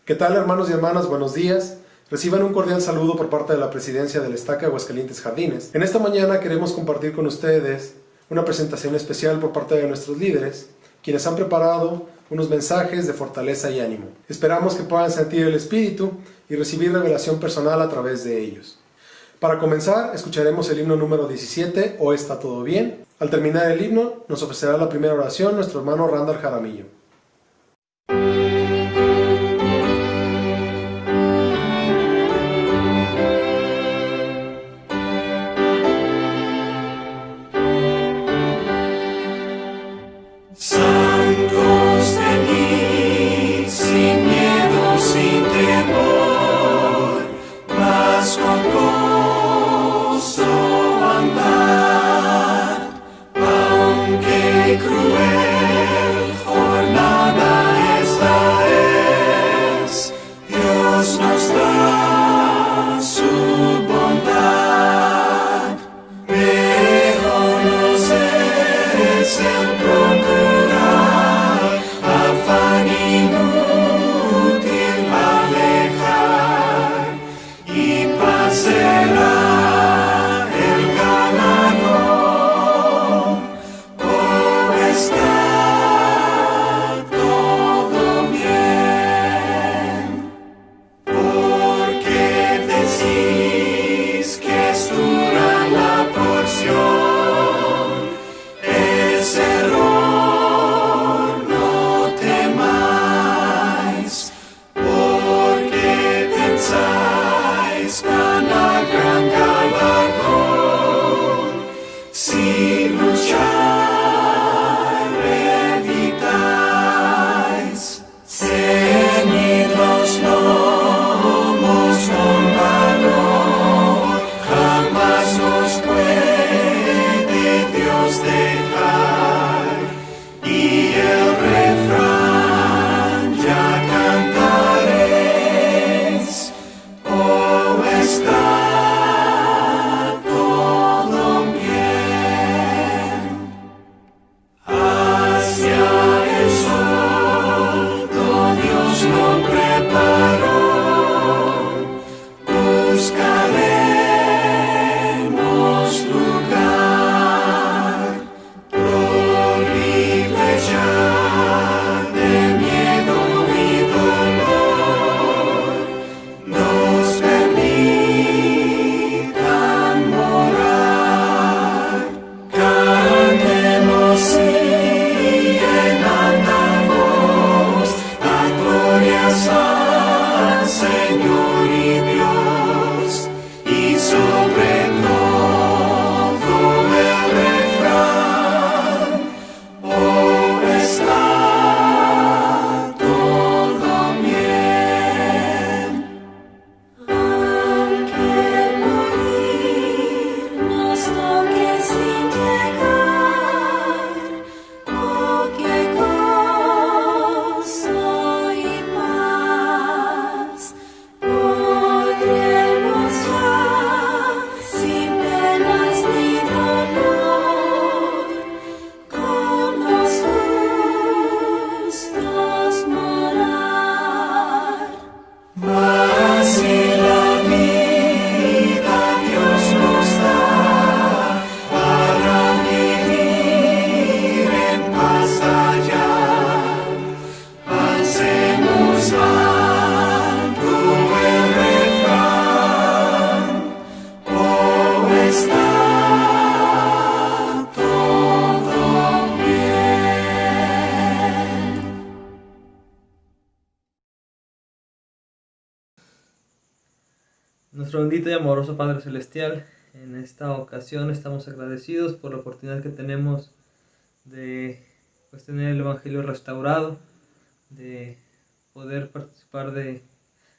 ¿Qué tal, hermanos y hermanas? Buenos días. Reciban un cordial saludo por parte de la Presidencia del Estaca Aguascalientes Jardines. En esta mañana queremos compartir con ustedes una presentación especial por parte de nuestros líderes, quienes han preparado unos mensajes de fortaleza y ánimo. Esperamos que puedan sentir el Espíritu y recibir revelación personal a través de ellos. Para comenzar, escucharemos el himno número 17, ¿O está todo bien? Al terminar el himno, nos ofrecerá la primera oración nuestro hermano Randall Jaramillo. Santos venid, sin miedo, sin temor, mas con gozo andad, aunque cruel jornada esta es, Dios nos da su bondad, mejor nos es el procurar, afán inútil alejar, y paz será el galardón. Oh, está todo bien, porque decís que es dura la porción. Es error, no temáis, porque pensáis ganar gran galardón. Sin luchar evitáis, ceñid los lomos con valor, jamás os puede Dios dejar. Y el refrán ya cantaréis, oh, está todo bien. Hacia el sol, Dios lo preparó, buscaremos lugar, libres ya de miedo y dolor, nos permitan morar. Cantemos y en alta voz, la gloria al Señor y Dios, y sobre todo el refrán, oh, está todo bien. Aunque morir nos toque sin llegar, oh, qué gozo y paz, podremos ya sin penas ni dolor, con los justos morar. Mas si la vida Dios nos da para vivir en paz allá, alcemos alto el refrán, oh, está todo bien. Nuestro bendito y amoroso Padre Celestial, en esta ocasión estamos agradecidos por la oportunidad que tenemos de tener el Evangelio restaurado, de poder participar de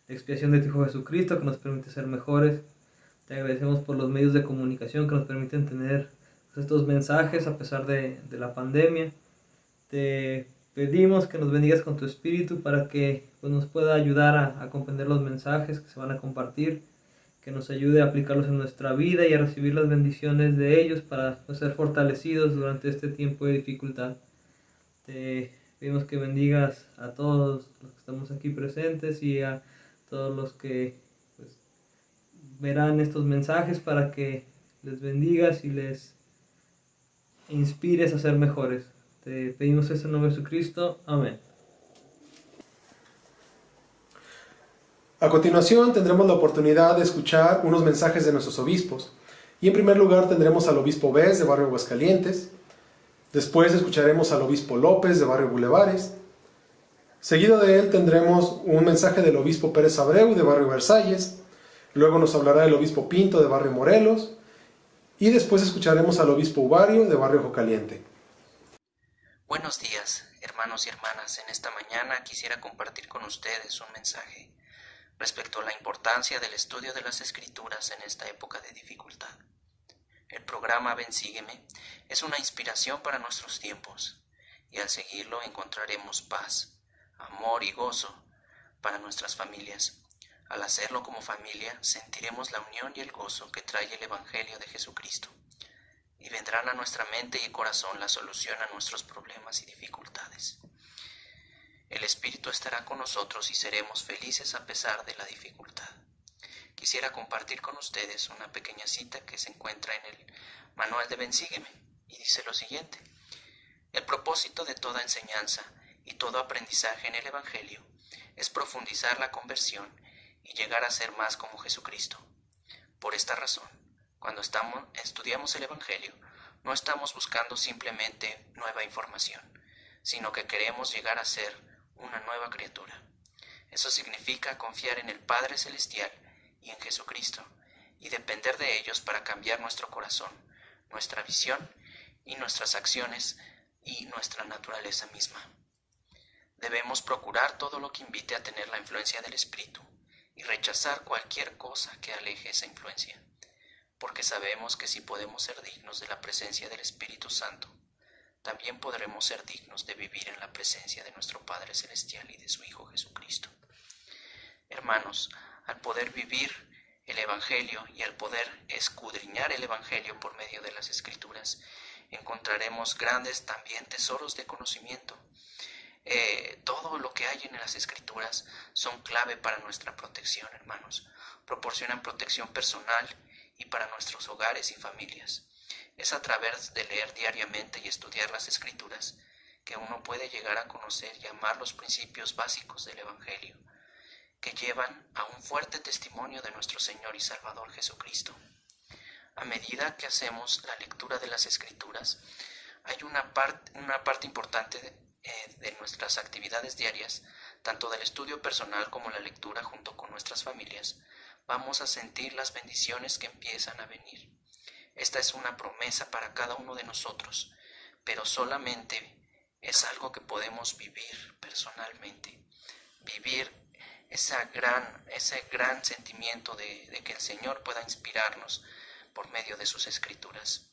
la expiación de tu Hijo Jesucristo, que nos permite ser mejores. Te agradecemos por los medios de comunicación que nos permiten tener estos mensajes a pesar de la pandemia. Te pedimos que nos bendigas con tu Espíritu para que nos pueda ayudar a comprender los mensajes que se van a compartir, que nos ayude a aplicarlos en nuestra vida y a recibir las bendiciones de ellos para ser fortalecidos durante este tiempo de dificultad. Te pedimos que bendigas a todos los que estamos aquí presentes y a todos los que pues, verán estos mensajes, para que les bendigas y les inspires a ser mejores. Te pedimos eso en nombre de Jesucristo. Amén. A continuación tendremos la oportunidad de escuchar unos mensajes de nuestros obispos. Y en primer lugar tendremos al obispo Bes de Barrio Aguascalientes. Después escucharemos al obispo López de Barrio Bulevares. Seguido de él tendremos un mensaje del obispo Pérez Abreu de Barrio Versalles. Luego nos hablará el obispo Pinto de Barrio Morelos. Y después escucharemos al obispo Ubario de Barrio Ojo Caliente. Buenos días, hermanos y hermanas. En esta mañana quisiera compartir con ustedes un mensaje respecto a la importancia del estudio de las Escrituras en esta época de dificultad. El programa Ven Sígueme es una inspiración para nuestros tiempos, y al seguirlo encontraremos paz, amor y gozo para nuestras familias. Al hacerlo como familia, sentiremos la unión y el gozo que trae el Evangelio de Jesucristo, y vendrán a nuestra mente y corazón la solución a nuestros problemas y dificultades. El Espíritu estará con nosotros y seremos felices a pesar de la dificultad. Quisiera compartir con ustedes una pequeña cita que se encuentra en el manual de Ven Sígueme, y dice lo siguiente: el propósito de toda enseñanza y todo aprendizaje en el Evangelio es profundizar la conversión y llegar a ser más como Jesucristo. Por esta razón, cuando estudiamos el Evangelio, no estamos buscando simplemente nueva información, sino que queremos llegar a ser una nueva criatura. Eso significa confiar en el Padre Celestial y en Jesucristo, y depender de ellos para cambiar nuestro corazón, nuestra visión y nuestras acciones y nuestra naturaleza misma. Debemos procurar todo lo que invite a tener la influencia del Espíritu y rechazar cualquier cosa que aleje esa influencia, porque sabemos que si podemos ser dignos de la presencia del Espíritu Santo, también podremos ser dignos de vivir en la presencia de nuestro Padre Celestial y de su Hijo Jesucristo. Hermanos, al poder vivir el Evangelio y al poder escudriñar el Evangelio por medio de las Escrituras, encontraremos grandes también tesoros de conocimiento. Todo lo que hay en las Escrituras son clave para nuestra protección, hermanos. Proporcionan protección personal y para nuestros hogares y familias. Es a través de leer diariamente y estudiar las Escrituras que uno puede llegar a conocer y amar los principios básicos del Evangelio, que llevan a un fuerte testimonio de nuestro Señor y Salvador Jesucristo. A medida que hacemos la lectura de las Escrituras, hay una parte importante de nuestras actividades diarias, tanto del estudio personal como la lectura junto con nuestras familias. Vamos a sentir las bendiciones que empiezan a venir. Esta es una promesa para cada uno de nosotros, pero solamente es algo que podemos vivir personalmente. Vivir ese gran sentimiento de que el Señor pueda inspirarnos por medio de sus Escrituras.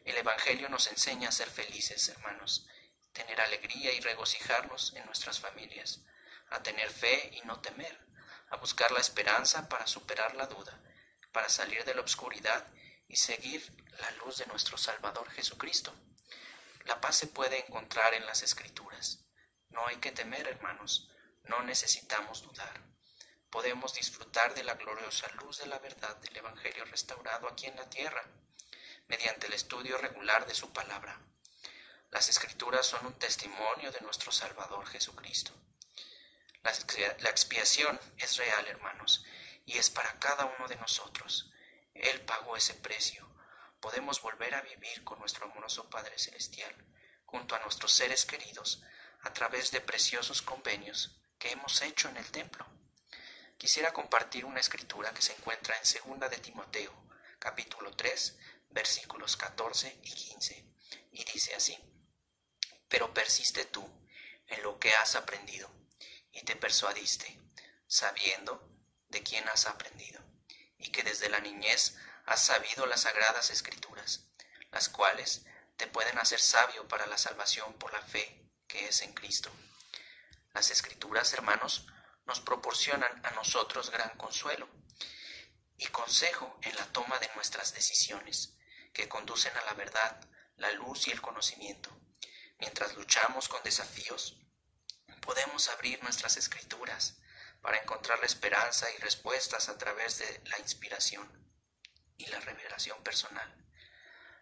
El Evangelio nos enseña a ser felices, hermanos, tener alegría y regocijarnos en nuestras familias, a tener fe y no temer, a buscar la esperanza para superar la duda, para salir de la oscuridad y seguir la luz de nuestro Salvador Jesucristo. La paz se puede encontrar en las Escrituras. No hay que temer, hermanos, no necesitamos dudar. Podemos disfrutar de la gloriosa luz de la verdad del Evangelio restaurado aquí en la tierra, mediante el estudio regular de su palabra. Las Escrituras son un testimonio de nuestro Salvador Jesucristo. La expiación es real, hermanos, y es para cada uno de nosotros. Él pagó ese precio. Podemos volver a vivir con nuestro amoroso Padre Celestial, junto a nuestros seres queridos, a través de preciosos convenios que hemos hecho en el templo. Quisiera compartir una escritura que se encuentra en 2 de Timoteo, capítulo 3, versículos 14 y 15, y dice así: pero persiste tú en lo que has aprendido y te persuadiste, sabiendo de quién has aprendido, y que desde la niñez has sabido las sagradas Escrituras, las cuales te pueden hacer sabio para la salvación por la fe que es en Cristo. Las Escrituras, hermanos, nos proporcionan a nosotros gran consuelo y consejo en la toma de nuestras decisiones, que conducen a la verdad, la luz y el conocimiento. Mientras luchamos con desafíos, podemos abrir nuestras escrituras para encontrar la esperanza y respuestas a través de la inspiración y la revelación personal.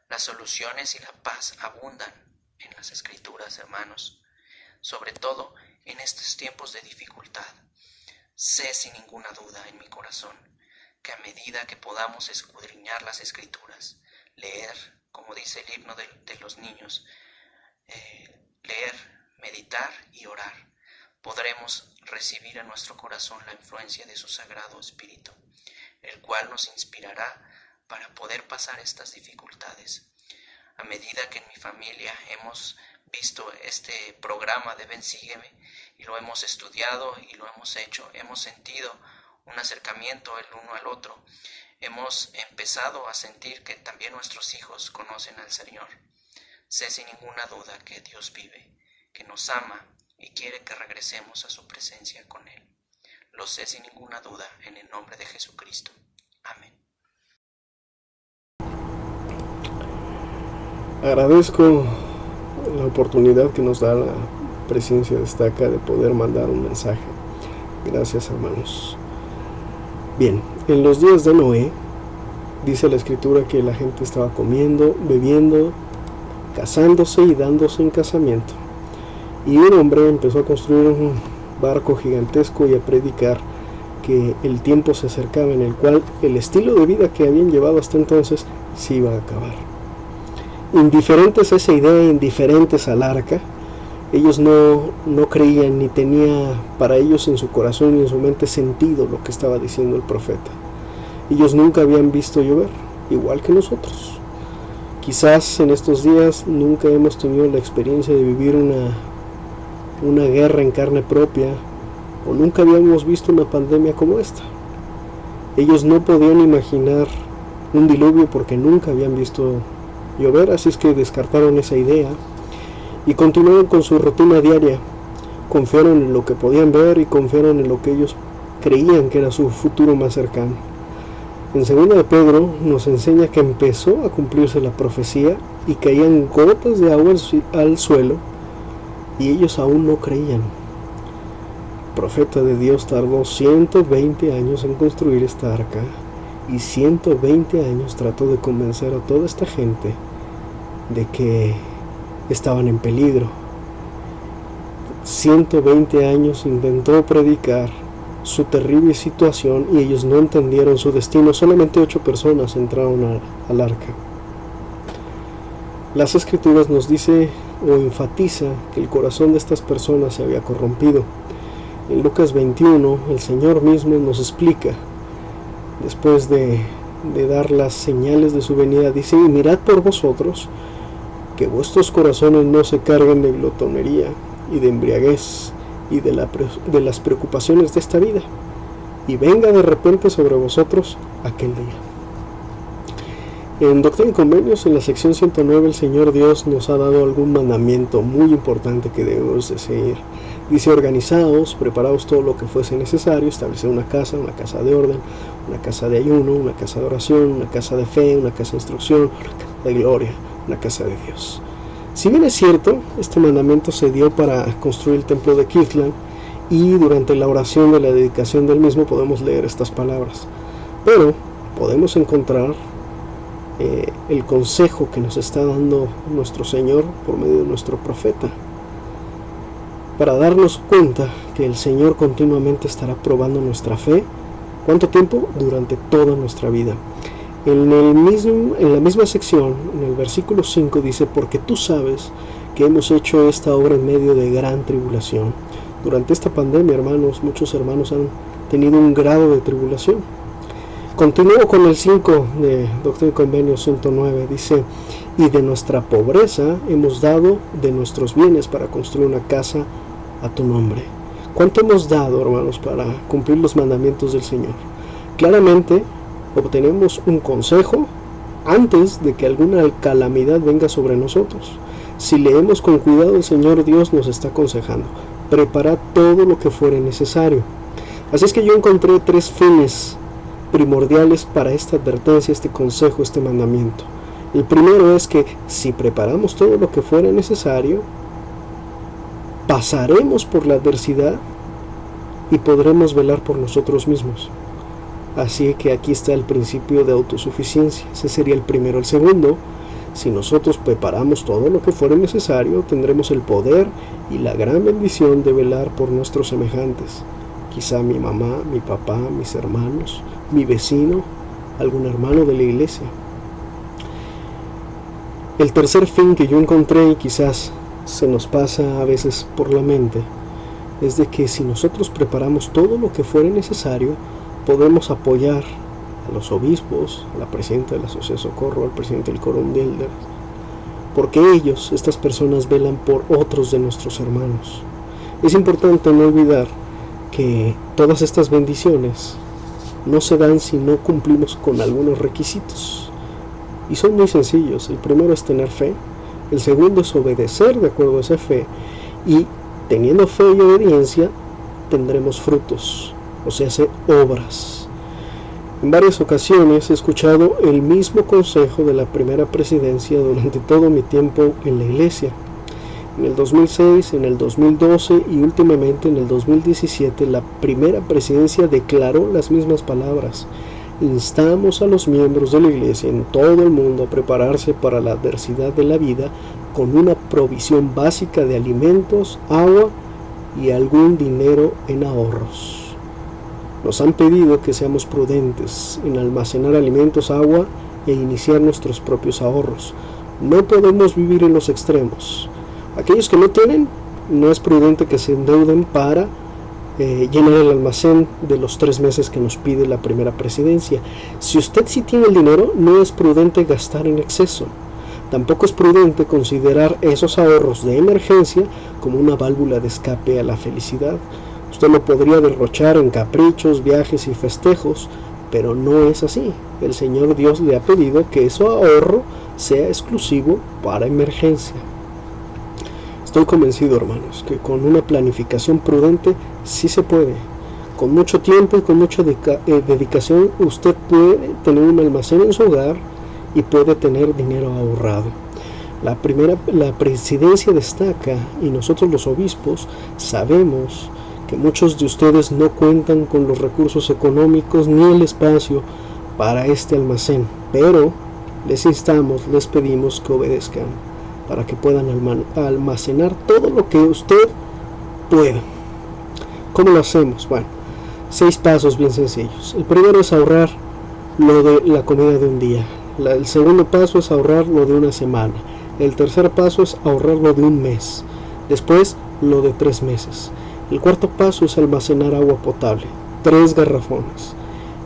Las soluciones y la paz abundan en las escrituras, hermanos, sobre todo en estos tiempos de dificultad. Sé sin ninguna duda en mi corazón que a medida que podamos escudriñar las escrituras, leer, como dice el himno de los niños, leer, meditar y orar, podremos recibir en nuestro corazón la influencia de su Sagrado Espíritu, el cual nos inspirará para poder pasar estas dificultades. A medida que en mi familia hemos visto este programa de Ven Sígueme y lo hemos estudiado y lo hemos hecho, hemos sentido un acercamiento el uno al otro. Hemos empezado a sentir que también nuestros hijos conocen al Señor. Sé sin ninguna duda que Dios vive, que nos ama y quiere que regresemos a su presencia con Él. Lo sé sin ninguna duda en el nombre de Jesucristo. Amén. Agradezco la oportunidad que nos da la presencia de Estaca de poder mandar un mensaje. Gracias, hermanos. Bien, en los días de Noé, dice la Escritura que la gente estaba comiendo, bebiendo, casándose y dándose en casamiento. Y un hombre empezó a construir un barco gigantesco y a predicar que el tiempo se acercaba en el cual el estilo de vida que habían llevado hasta entonces se iba a acabar. Indiferentes a esa idea, indiferentes al arca, ellos no creían ni tenía para ellos en su corazón y en su mente sentido lo que estaba diciendo el profeta. Ellos nunca habían visto llover, igual que nosotros. Quizás en estos días nunca hemos tenido la experiencia de vivir una guerra en carne propia, o nunca habíamos visto una pandemia como esta. Ellos no podían imaginar un diluvio porque nunca habían visto llover, así es que descartaron esa idea y continuaron con su rutina diaria. Confiaron en lo que podían ver y confiaron en lo que ellos creían que era su futuro más cercano. En 2 de Pedro nos enseña que empezó a cumplirse la profecía y caían gotas de agua al suelo y ellos aún no creían. El profeta de Dios tardó 120 años en construir esta arca y 120 años trató de convencer a toda esta gente de que estaban en peligro. 120 años intentó predicar su terrible situación y ellos no entendieron su destino. Solamente 8 personas entraron al arca. Las Escrituras nos dice o enfatiza que el corazón de estas personas se había corrompido. En Lucas 21 el Señor mismo nos explica, después de dar las señales de su venida, dice: y mirad por vosotros que vuestros corazones no se carguen de glotonería y de embriaguez y de las preocupaciones de esta vida, y venga de repente sobre vosotros aquel día. En Doctrina y Convenios, en la sección 109, el Señor Dios nos ha dado algún mandamiento muy importante que debemos de seguir. Dice: organizaos, preparaos todo lo que fuese necesario, establecer una casa de orden, una casa de ayuno, una casa de oración, una casa de fe, una casa de instrucción, una casa de gloria, una casa de Dios. Si bien es cierto, este mandamiento se dio para construir el templo de Kirtland, y durante la oración de la dedicación del mismo podemos leer estas palabras, pero podemos encontrar el consejo que nos está dando nuestro Señor por medio de nuestro profeta, para darnos cuenta que el Señor continuamente estará probando nuestra fe. ¿Cuánto tiempo? Durante toda nuestra vida. En la misma sección, en el versículo 5 dice: porque tú sabes que hemos hecho esta obra en medio de gran tribulación. Durante esta pandemia, hermanos, muchos hermanos han tenido un grado de tribulación. Continúo con el 5 de Doctrina y Convenios 109, dice: y de nuestra pobreza hemos dado de nuestros bienes para construir una casa a tu nombre. ¿Cuánto hemos dado, hermanos, para cumplir los mandamientos del Señor? Claramente obtenemos un consejo antes de que alguna calamidad venga sobre nosotros. Si leemos con cuidado, el Señor Dios nos está aconsejando: prepara todo lo que fuere necesario. Así es que yo encontré 3 fines primordiales para esta advertencia, este consejo, este mandamiento. El primero es que si preparamos todo lo que fuera necesario, pasaremos por la adversidad y podremos velar por nosotros mismos. Así que aquí está el principio de autosuficiencia. Ese sería el primero. El segundo, si nosotros preparamos todo lo que fuera necesario, tendremos el poder y la gran bendición de velar por nuestros semejantes. Quizá mi mamá, mi papá, mis hermanos, mi vecino, algún hermano de la iglesia. El tercer fin que yo encontré, y quizás se nos pasa a veces por la mente, es de que si nosotros preparamos todo lo que fuera necesario, podemos apoyar a los obispos, a la presidenta de la Sociedad de Socorro, al presidente del Quórum de Elders, porque ellos, estas personas, velan por otros de nuestros hermanos. Es importante no olvidar que todas estas bendiciones no se dan si no cumplimos con algunos requisitos, y son muy sencillos. El primero es tener fe, el segundo es obedecer de acuerdo a esa fe, y teniendo fe y obediencia tendremos frutos, o sea, obras. En varias ocasiones he escuchado el mismo consejo de la primera presidencia durante todo mi tiempo en la iglesia. En el 2006, en el 2012 y últimamente en el 2017, la primera presidencia declaró las mismas palabras. Instamos a los miembros de la iglesia en todo el mundo a prepararse para la adversidad de la vida con una provisión básica de alimentos, agua y algún dinero en ahorros. Nos han pedido que seamos prudentes en almacenar alimentos, agua e iniciar nuestros propios ahorros. No podemos vivir en los extremos. Aquellos que no tienen, no es prudente que se endeuden para llenar el almacén de los 3 meses que nos pide la primera presidencia. Si usted sí tiene el dinero, no es prudente gastar en exceso. Tampoco es prudente considerar esos ahorros de emergencia como una válvula de escape a la felicidad. Usted lo podría derrochar en caprichos, viajes y festejos, pero no es así. El Señor Dios le ha pedido que ese ahorro sea exclusivo para emergencia. Estoy convencido, hermanos, que con una planificación prudente sí se puede. Con mucho tiempo y con mucha dedicación usted puede tener un almacén en su hogar y puede tener dinero ahorrado. La presidencia destaca, y nosotros los obispos sabemos que muchos de ustedes no cuentan con los recursos económicos ni el espacio para este almacén, pero les instamos, les pedimos que obedezcan para que puedan almacenar todo lo que usted pueda. ¿Cómo lo hacemos? Bueno, 6 pasos bien sencillos. El primero es ahorrar lo de la comida de un día. El segundo paso es ahorrar lo de una semana. El tercer paso es ahorrar lo de un mes. Después, lo de 3 meses. El cuarto paso es almacenar agua potable, 3 garrafones.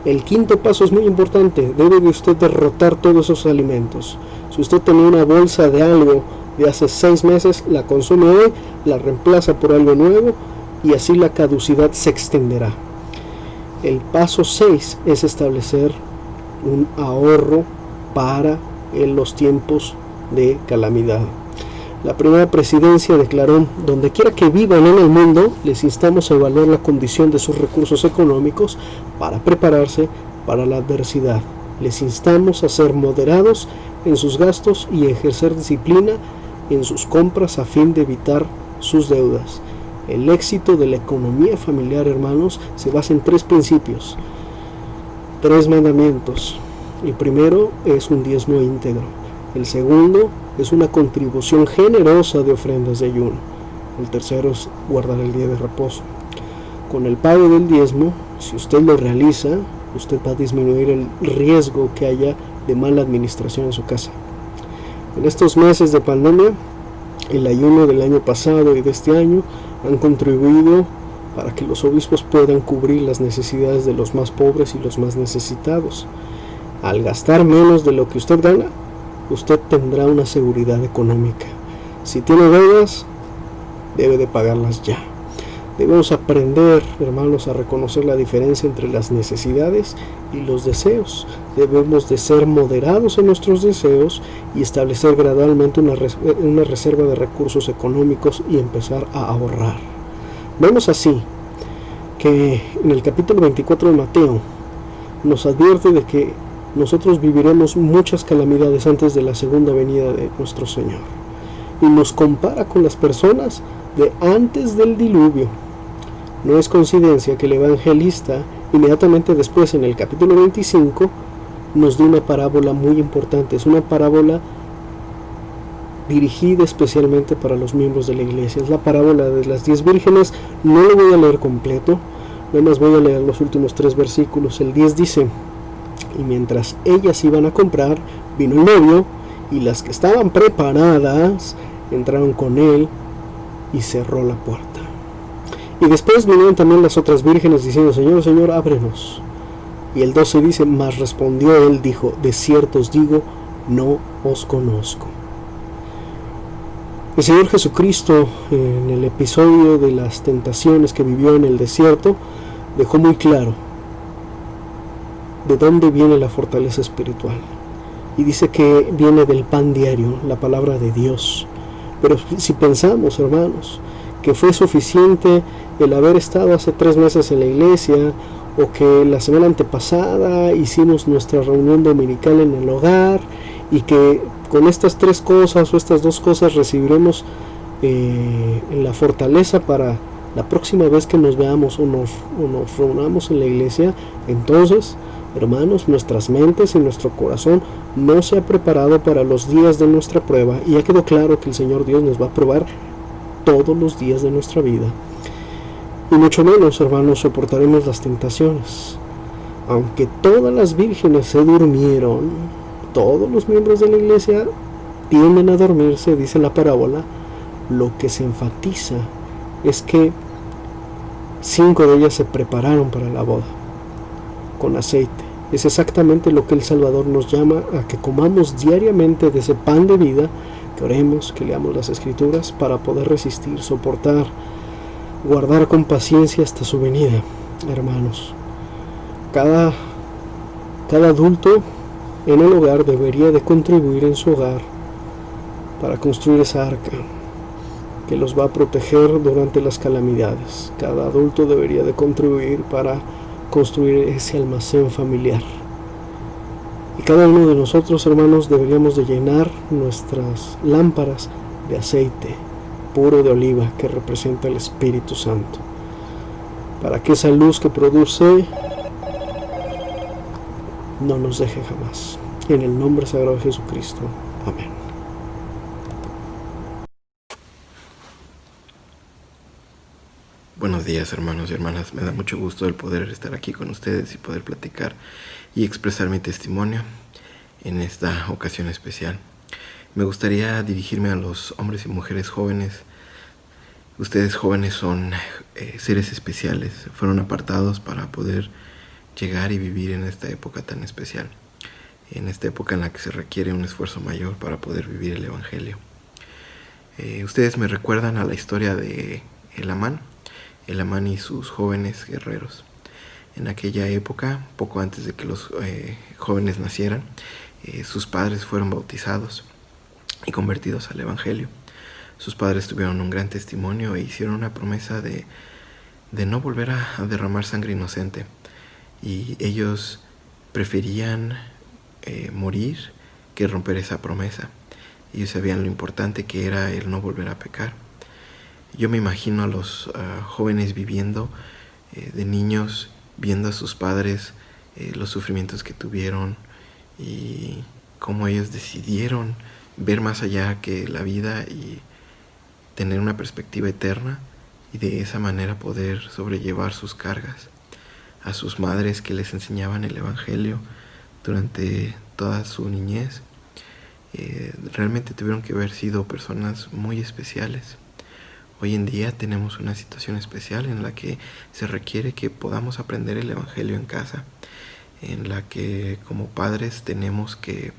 El quinto paso es muy importante. Debe de usted derrotar todos esos alimentos. Si usted tenía una bolsa de algo de hace 6 meses, la consume hoy, la reemplaza por algo nuevo y así la caducidad se extenderá. El paso 6 es establecer un ahorro para los tiempos de calamidad. La primera presidencia declaró: donde quiera que vivan en el mundo, les instamos a evaluar la condición de sus recursos económicos para prepararse para la adversidad. Les instamos a ser moderados en sus gastos y ejercer disciplina en sus compras a fin de evitar sus deudas. El éxito de la economía familiar, hermanos, se basa en 3 principios, 3 mandamientos. El primero es un diezmo íntegro. El segundo es una contribución generosa de ofrendas de ayuno. El tercero es guardar el día de reposo. Con el pago del diezmo, si usted lo realiza, usted va a disminuir el riesgo que haya de mala administración en su casa. En estos meses de pandemia, el ayuno del año pasado y de este año han contribuido para que los obispos puedan cubrir las necesidades de los más pobres y los más necesitados. Al gastar menos de lo que usted gana, usted tendrá una seguridad económica. Si tiene deudas, debe de pagarlas ya. Debemos aprender, hermanos, a reconocer la diferencia entre las necesidades y los deseos. Debemos de ser moderados en nuestros deseos y establecer gradualmente una reserva de recursos económicos y empezar a ahorrar. Vemos así que en el capítulo 24 de Mateo nos advierte de que nosotros viviremos muchas calamidades antes de la segunda venida de nuestro Señor. Y nos compara con las personas de antes del diluvio. No es coincidencia que el evangelista, inmediatamente después, en el capítulo 25, nos da una parábola muy importante. Es una parábola dirigida especialmente para los miembros de la iglesia. Es la parábola de las 10 vírgenes. No lo voy a leer completo, nada más voy a leer los últimos 3 versículos. El 10 dice: y mientras ellas iban a comprar, vino el novio, y las que estaban preparadas entraron con él y cerró la puerta. Y después vinieron también las otras vírgenes diciendo: Señor, Señor, ábrenos. Y el 12 dice: mas respondió él, dijo: de cierto os digo, no os conozco. El Señor Jesucristo, en el episodio de las tentaciones que vivió en el desierto, dejó muy claro de dónde viene la fortaleza espiritual. Y dice que viene del pan diario, la palabra de Dios. Pero si pensamos, hermanos, que fue suficiente el haber estado hace 3 meses en la iglesia, o que la semana antepasada hicimos nuestra reunión dominical en el hogar, y que con estas 3 cosas o estas 2 cosas recibiremos la fortaleza para la próxima vez que nos veamos o nos reunamos en la iglesia, entonces, hermanos, nuestras mentes y nuestro corazón no se ha preparado para los días de nuestra prueba, y ya quedó claro que el Señor Dios nos va a probar todos los días de nuestra vida. Y mucho menos, hermanos, soportaremos las tentaciones. Aunque todas las vírgenes se durmieron, todos los miembros de la iglesia tienden a dormirse, dice la parábola. Lo que se enfatiza es que 5 de ellas se prepararon para la boda con aceite. Es exactamente lo que el Salvador nos llama a que comamos diariamente de ese pan de vida, que oremos, que leamos las Escrituras para poder resistir, soportar, guardar con paciencia hasta su venida. Hermanos, cada adulto en el hogar debería de contribuir en su hogar para construir esa arca que los va a proteger durante las calamidades. Cada adulto debería de contribuir para construir ese almacén familiar. Y cada uno de nosotros, hermanos, deberíamos de llenar nuestras lámparas de aceite puro de oliva que representa el Espíritu Santo, para que esa luz que produce no nos deje jamás. En el nombre sagrado de Jesucristo. Amén. Buenos días, hermanos y hermanas. Me da mucho gusto el poder estar aquí con ustedes y poder platicar y expresar mi testimonio en esta ocasión especial. Me gustaría dirigirme a los hombres y mujeres jóvenes. Ustedes jóvenes son seres especiales, fueron apartados para poder llegar y vivir en esta época tan especial, en esta época en la que se requiere un esfuerzo mayor para poder vivir el Evangelio. Ustedes me recuerdan a la historia de Elamán y sus jóvenes guerreros. En aquella época, poco antes de que los jóvenes nacieran, sus padres fueron bautizados y convertidos al Evangelio. Sus padres tuvieron un gran testimonio e hicieron una promesa de no volver a derramar sangre inocente. Y ellos preferían morir que romper esa promesa. Ellos sabían lo importante que era el no volver a pecar. Yo me imagino a los jóvenes viviendo, de niños, viendo a sus padres, los sufrimientos que tuvieron y cómo ellos decidieron ver más allá que la vida y tener una perspectiva eterna, y de esa manera poder sobrellevar sus cargas. A sus madres que les enseñaban el Evangelio durante toda su niñez, realmente tuvieron que haber sido personas muy especiales. Hoy en día tenemos una situación especial en la que se requiere que podamos aprender el Evangelio en casa, en la que como padres tenemos que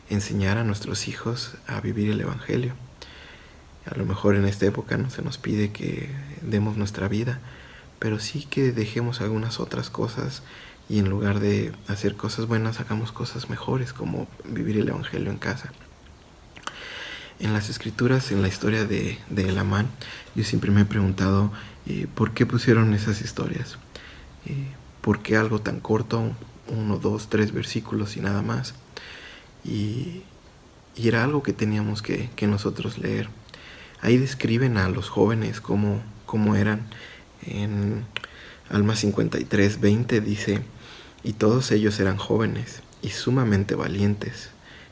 enseñar a nuestros hijos a vivir el Evangelio. A lo mejor en esta época no se nos pide que demos nuestra vida, pero sí que dejemos algunas otras cosas y en lugar de hacer cosas buenas hagamos cosas mejores, como vivir el Evangelio en casa. En las Escrituras, en la historia de Elamán, yo siempre me he preguntado ¿por qué pusieron esas historias? ¿Por qué algo tan corto, 1, 2, 3 versículos y nada más? Y era algo que teníamos que nosotros leer. Ahí describen a los jóvenes cómo eran. En Alma 53:20 dice: y todos ellos eran jóvenes y sumamente valientes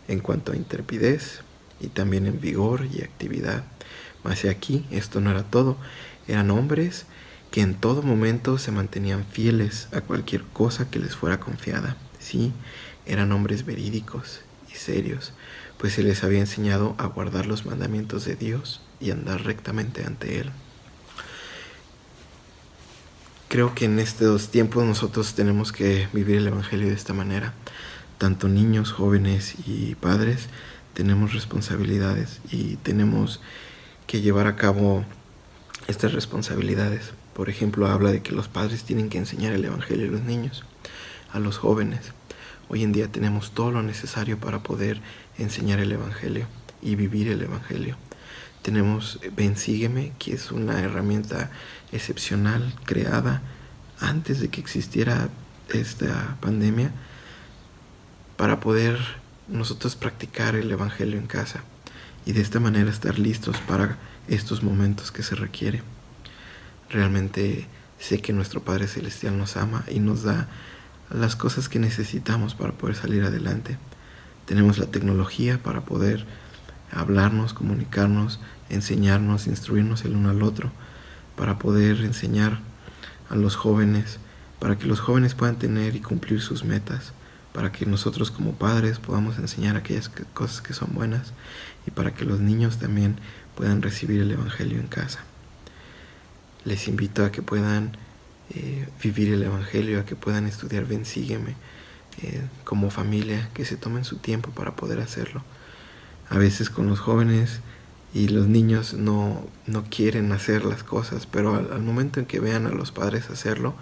en cuanto a intrepidez y también en vigor y actividad. Mas aquí esto no era todo, eran hombres que en todo momento se mantenían fieles a cualquier cosa que les fuera confiada. Sí, eran hombres verídicos y serios, pues se les había enseñado a guardar los mandamientos de Dios y andar rectamente ante Él. Creo que en estos tiempos nosotros tenemos que vivir el Evangelio de esta manera. Tanto niños, jóvenes y padres tenemos responsabilidades y tenemos que llevar a cabo estas responsabilidades. Por ejemplo, habla de que los padres tienen que enseñar el Evangelio a los niños, a los jóvenes. Hoy en día tenemos todo lo necesario para poder enseñar el Evangelio y vivir el Evangelio. Tenemos Ven Sígueme, que es una herramienta excepcional creada antes de que existiera esta pandemia para poder nosotros practicar el Evangelio en casa y de esta manera estar listos para estos momentos que se requiere. Realmente sé que nuestro Padre Celestial nos ama y nos da las cosas que necesitamos para poder salir adelante. Tenemos la tecnología para poder hablarnos, comunicarnos, enseñarnos, instruirnos el uno al otro, para poder enseñar a los jóvenes, para que los jóvenes puedan tener y cumplir sus metas, para que nosotros como padres podamos enseñar aquellas cosas que son buenas y para que los niños también puedan recibir el Evangelio en casa. Les invito a que puedan vivir el Evangelio, a que puedan estudiar Ven Sígueme como familia, que se tomen su tiempo para poder hacerlo. A veces con los jóvenes y los niños no quieren hacer las cosas, pero al momento en que vean a los padres hacerlo,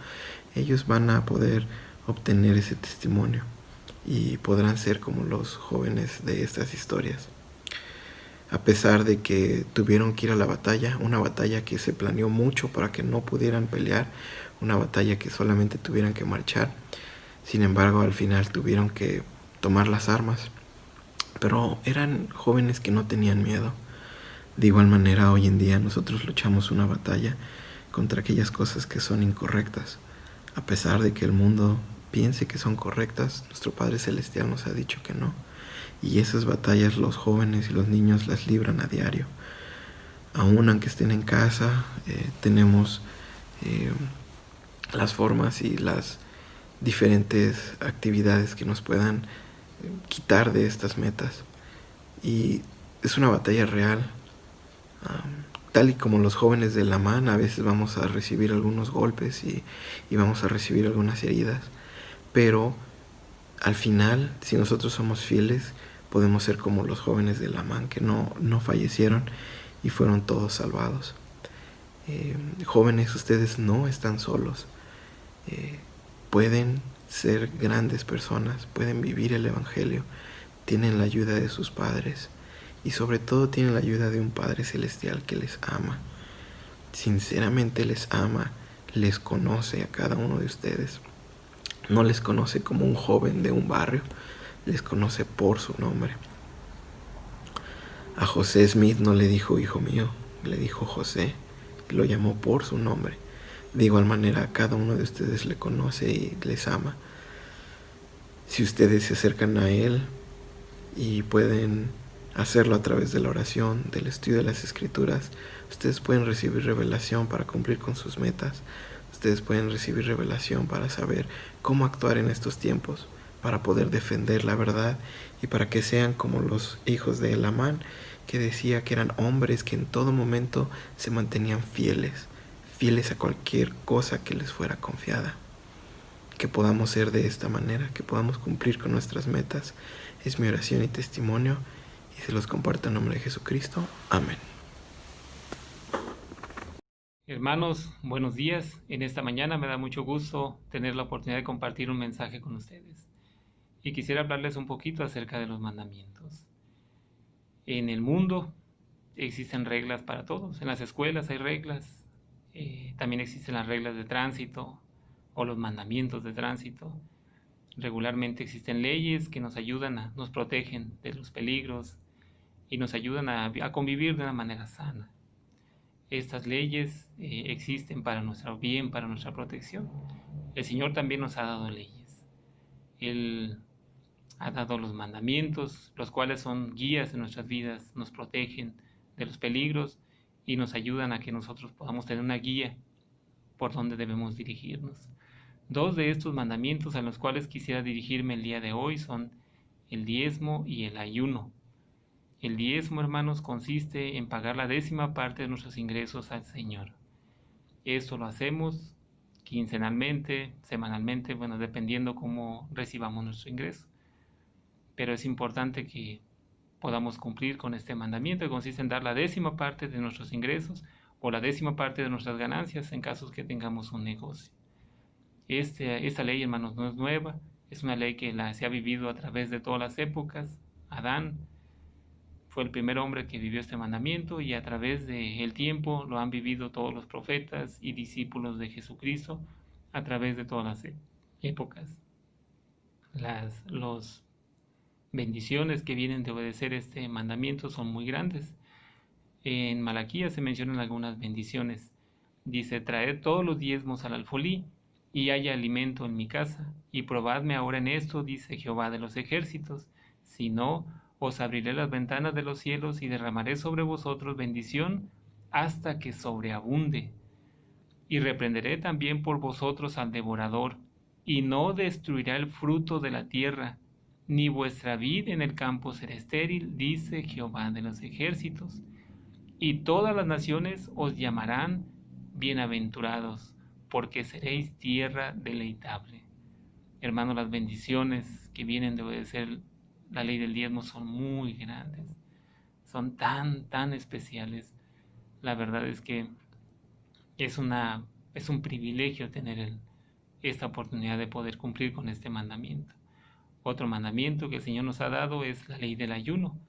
ellos van a poder obtener ese testimonio y podrán ser como los jóvenes de estas historias. A pesar de que tuvieron que ir a la batalla, una batalla que se planeó mucho para que no pudieran pelear, una batalla que solamente tuvieran que marchar, sin embargo al final tuvieron que tomar las armas. Pero eran jóvenes que no tenían miedo. De igual manera, hoy en día nosotros luchamos una batalla contra aquellas cosas que son incorrectas. A pesar de que el mundo piense que son correctas, nuestro Padre Celestial nos ha dicho que no. Y esas batallas los jóvenes y los niños las libran a diario. Aún aunque estén en casa, tenemos las formas y las diferentes actividades que nos puedan quitar de estas metas. Y es una batalla real. Tal y como los jóvenes de la MAN, a veces vamos a recibir algunos golpes y vamos a recibir algunas heridas, pero al final, si nosotros somos fieles, podemos ser como los jóvenes de la MAN que no fallecieron y fueron todos salvados. Jóvenes, ustedes no están solos. Pueden ser grandes personas, pueden vivir el Evangelio, tienen la ayuda de sus padres y sobre todo tienen la ayuda de un Padre Celestial que les ama. Sinceramente les ama, les conoce a cada uno de ustedes. No les conoce como un joven de un barrio, les conoce por su nombre. A José Smith no le dijo hijo mío, le dijo José, lo llamó por su nombre. De igual manera, a cada uno de ustedes le conoce y les ama. Si ustedes se acercan a Él y pueden hacerlo a través de la oración, del estudio de las Escrituras, ustedes pueden recibir revelación para cumplir con sus metas. Ustedes pueden recibir revelación para saber cómo actuar en estos tiempos, para poder defender la verdad y para que sean como los hijos de Elamán, que decía que eran hombres que en todo momento se mantenían fieles a cualquier cosa que les fuera confiada. Que podamos ser de esta manera, que podamos cumplir con nuestras metas, es mi oración y testimonio, y se los comparto en nombre de Jesucristo. Amén. Hermanos, buenos días. En esta mañana me da mucho gusto tener la oportunidad de compartir un mensaje con ustedes. Y quisiera hablarles un poquito acerca de los mandamientos. En el mundo existen reglas para todos. En las escuelas hay reglas. También existen las reglas de tránsito o los mandamientos de tránsito. Regularmente existen leyes que nos protegen de los peligros y nos ayudan a convivir de una manera sana. Estas leyes existen para nuestro bien, para nuestra protección. El Señor también nos ha dado leyes. Él ha dado los mandamientos, los cuales son guías en nuestras vidas, nos protegen de los peligros y nos ayudan a que nosotros podamos tener una guía por donde debemos dirigirnos. Dos de estos mandamientos a los cuales quisiera dirigirme el día de hoy son el diezmo y el ayuno. El diezmo, hermanos, consiste en pagar la 10ª parte de nuestros ingresos al Señor. Esto lo hacemos quincenalmente, semanalmente, dependiendo cómo recibamos nuestro ingreso. Pero es importante que podamos cumplir con este mandamiento, que consiste en dar la 10ª parte de nuestros ingresos o la 10ª parte de nuestras ganancias en casos que tengamos un negocio. Esta ley, hermanos, no es nueva, es una ley que se ha vivido a través de todas las épocas. Adán fue el primer hombre que vivió este mandamiento y a través del tiempo lo han vivido todos los profetas y discípulos de Jesucristo a través de todas las épocas. Las bendiciones que vienen de obedecer este mandamiento son muy grandes. En Malaquías se mencionan algunas bendiciones. Dice: traed todos los diezmos al alfolí y haya alimento en mi casa, y probadme ahora en esto, dice Jehová de los ejércitos, si no, os abriré las ventanas de los cielos y derramaré sobre vosotros bendición hasta que sobreabunde. Y reprenderé también por vosotros al devorador, y no destruirá el fruto de la tierra, ni vuestra vid en el campo será estéril, dice Jehová de los ejércitos. Y todas las naciones os llamarán bienaventurados, porque seréis tierra deleitable. Hermanos, las bendiciones que vienen de obedecer la ley del diezmo son muy grandes, son tan especiales. La verdad es que es un privilegio tener esta oportunidad de poder cumplir con este mandamiento. Otro mandamiento que el Señor nos ha dado es la ley del ayuno.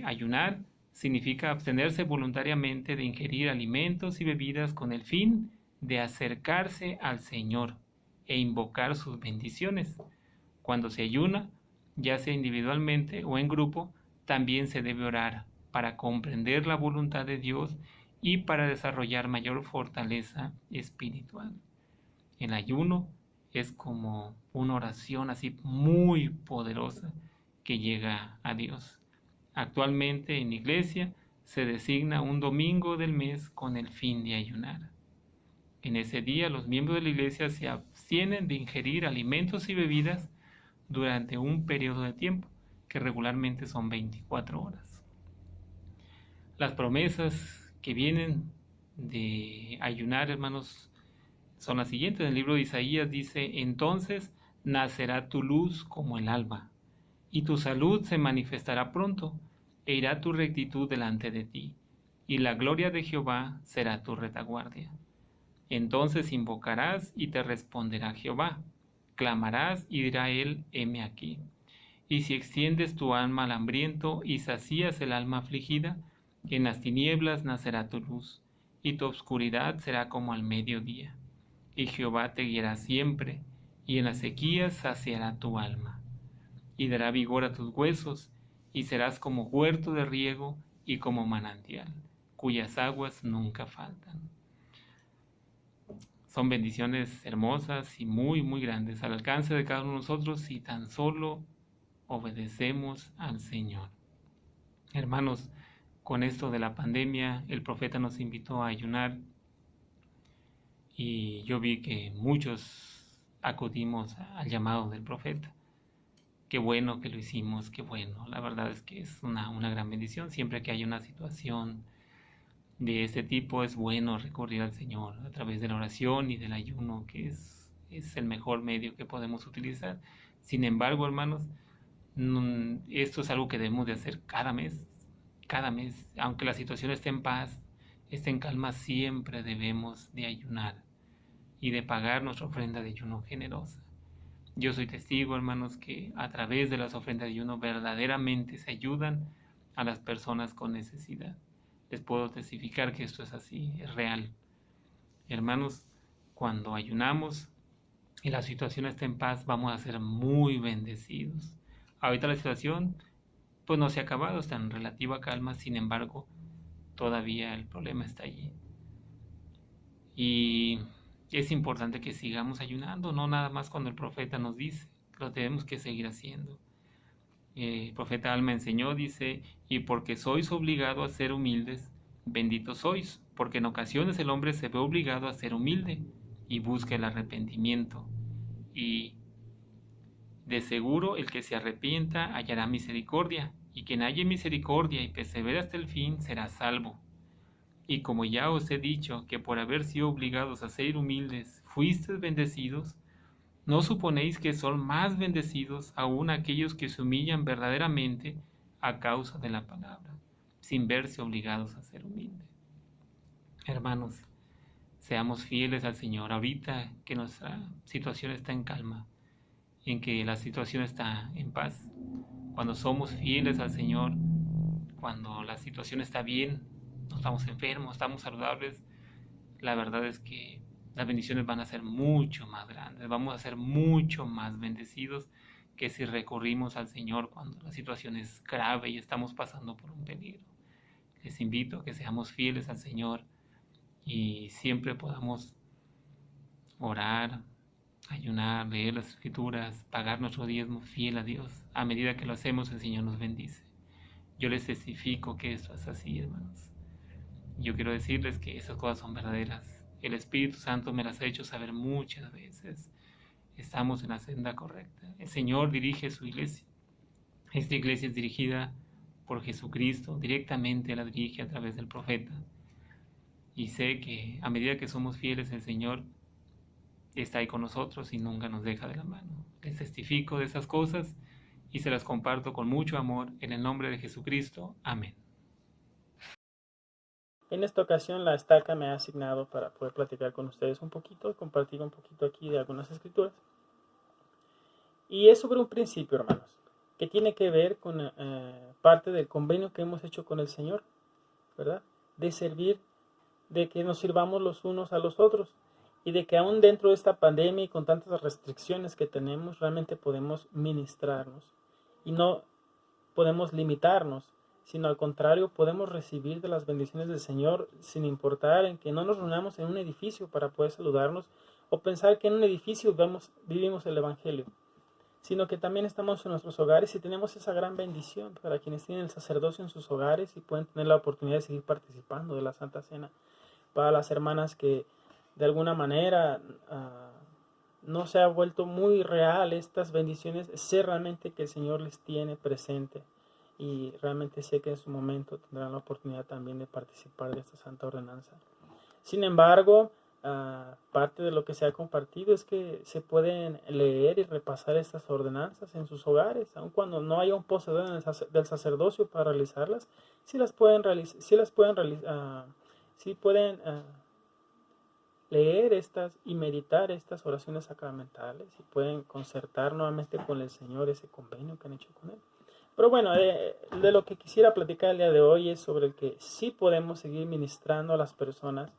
Ayunar significa abstenerse voluntariamente de ingerir alimentos y bebidas con el fin de acercarse al Señor e invocar sus bendiciones. Cuando se ayuna, ya sea individualmente o en grupo, también se debe orar para comprender la voluntad de Dios y para desarrollar mayor fortaleza espiritual. El ayuno es como una oración así muy poderosa que llega a Dios. Actualmente en la iglesia se designa un domingo del mes con el fin de ayunar. En ese día los miembros de la iglesia se abstienen de ingerir alimentos y bebidas durante un periodo de tiempo, que regularmente son 24 horas. Las promesas que vienen de ayunar, hermanos, son las siguientes. En el libro de Isaías dice: entonces nacerá tu luz como el alba, y tu salud se manifestará pronto, e irá tu rectitud delante de ti, y la gloria de Jehová será tu retaguardia. Entonces invocarás y te responderá Jehová, clamarás y dirá él: heme aquí. Y si extiendes tu alma al hambriento y sacías el alma afligida, en las tinieblas nacerá tu luz, y tu obscuridad será como al mediodía. Y Jehová te guiará siempre, y en las sequías saciará tu alma. Y dará vigor a tus huesos, y serás como huerto de riego y como manantial, cuyas aguas nunca faltan. Son bendiciones hermosas y muy grandes al alcance de cada uno de nosotros si tan solo obedecemos al Señor. Hermanos, con esto de la pandemia, el profeta nos invitó a ayunar y yo vi que muchos acudimos al llamado del profeta. Qué bueno que lo hicimos, qué bueno. La verdad es que es una gran bendición. Siempre que hay una situación de este tipo es bueno recurrir al Señor a través de la oración y del ayuno, que es el mejor medio que podemos utilizar. Sin embargo, hermanos, esto es algo que debemos de hacer cada mes, aunque la situación esté en paz, esté en calma, siempre debemos de ayunar y de pagar nuestra ofrenda de ayuno generosa. Yo soy testigo, hermanos, que a través de las ofrendas de ayuno verdaderamente se ayudan a las personas con necesidad. Les puedo testificar que esto es así, es real. Hermanos, cuando ayunamos y la situación está en paz, vamos a ser muy bendecidos. Ahorita la situación pues no se ha acabado, está en relativa calma, sin embargo, todavía el problema está allí. Y es importante que sigamos ayunando, no nada más cuando el profeta nos dice, lo tenemos que seguir haciendo. El profeta Alma enseñó, dice, y porque sois obligado a ser humildes, benditos sois, porque en ocasiones el hombre se ve obligado a ser humilde y busca el arrepentimiento. Y de seguro el que se arrepienta hallará misericordia, y quien halle misericordia y persevera hasta el fin será salvo. Y como ya os he dicho que por haber sido obligados a ser humildes fuisteis bendecidos, ¿no suponéis que son más bendecidos aún aquellos que se humillan verdaderamente a causa de la palabra, sin verse obligados a ser humildes? Hermanos, seamos fieles al Señor ahorita que nuestra situación está en calma, en que la situación está en paz. Cuando somos fieles al Señor, cuando la situación está bien, no estamos enfermos, estamos saludables, la verdad es que las bendiciones van a ser mucho más grandes, vamos a ser mucho más bendecidos que si recurrimos al Señor cuando la situación es grave y estamos pasando por un peligro. Les invito a que seamos fieles al Señor y siempre podamos orar, ayunar, leer las Escrituras, pagar nuestro diezmo fiel a Dios. A medida que lo hacemos, el Señor nos bendice. Yo les testifico que esto es así, hermanos. Yo quiero decirles que esas cosas son verdaderas. El Espíritu Santo me las ha hecho saber muchas veces. Estamos en la senda correcta. El Señor dirige su iglesia. Esta iglesia es dirigida por Jesucristo. Directamente la dirige a través del profeta. Y sé que a medida que somos fieles, el Señor está ahí con nosotros y nunca nos deja de la mano. Les testifico de esas cosas y se las comparto con mucho amor en el nombre de Jesucristo. Amén. En esta ocasión la estaca me ha asignado para poder platicar con ustedes un poquito, compartir un poquito aquí de algunas escrituras. Y es sobre un principio, hermanos, que tiene que ver con parte del convenio que hemos hecho con el Señor, ¿verdad? De servir, de que nos sirvamos los unos a los otros y de que aún dentro de esta pandemia y con tantas restricciones que tenemos, realmente podemos ministrarnos y no podemos limitarnos, sino al contrario, podemos recibir de las bendiciones del Señor sin importar en que no nos reunamos en un edificio para poder saludarnos o pensar que en un edificio vivimos el Evangelio, sino que también estamos en nuestros hogares y tenemos esa gran bendición para quienes tienen el sacerdocio en sus hogares y pueden tener la oportunidad de seguir participando de la Santa Cena. Para las hermanas que de alguna manera no se ha vuelto muy real estas bendiciones, sé realmente que el Señor les tiene presente. Y realmente sé que en su momento tendrán la oportunidad también de participar de esta santa ordenanza. Sin embargo, parte de lo que se ha compartido es que se pueden leer y repasar estas ordenanzas en sus hogares, aun cuando no haya un poseedor del sacerdocio para realizarlas, sí pueden leer estas y meditar estas oraciones sacramentales y pueden concertar nuevamente con el Señor ese convenio que han hecho con Él. Pero bueno, de lo que quisiera platicar el día de hoy es sobre el que sí podemos seguir ministrando a las personas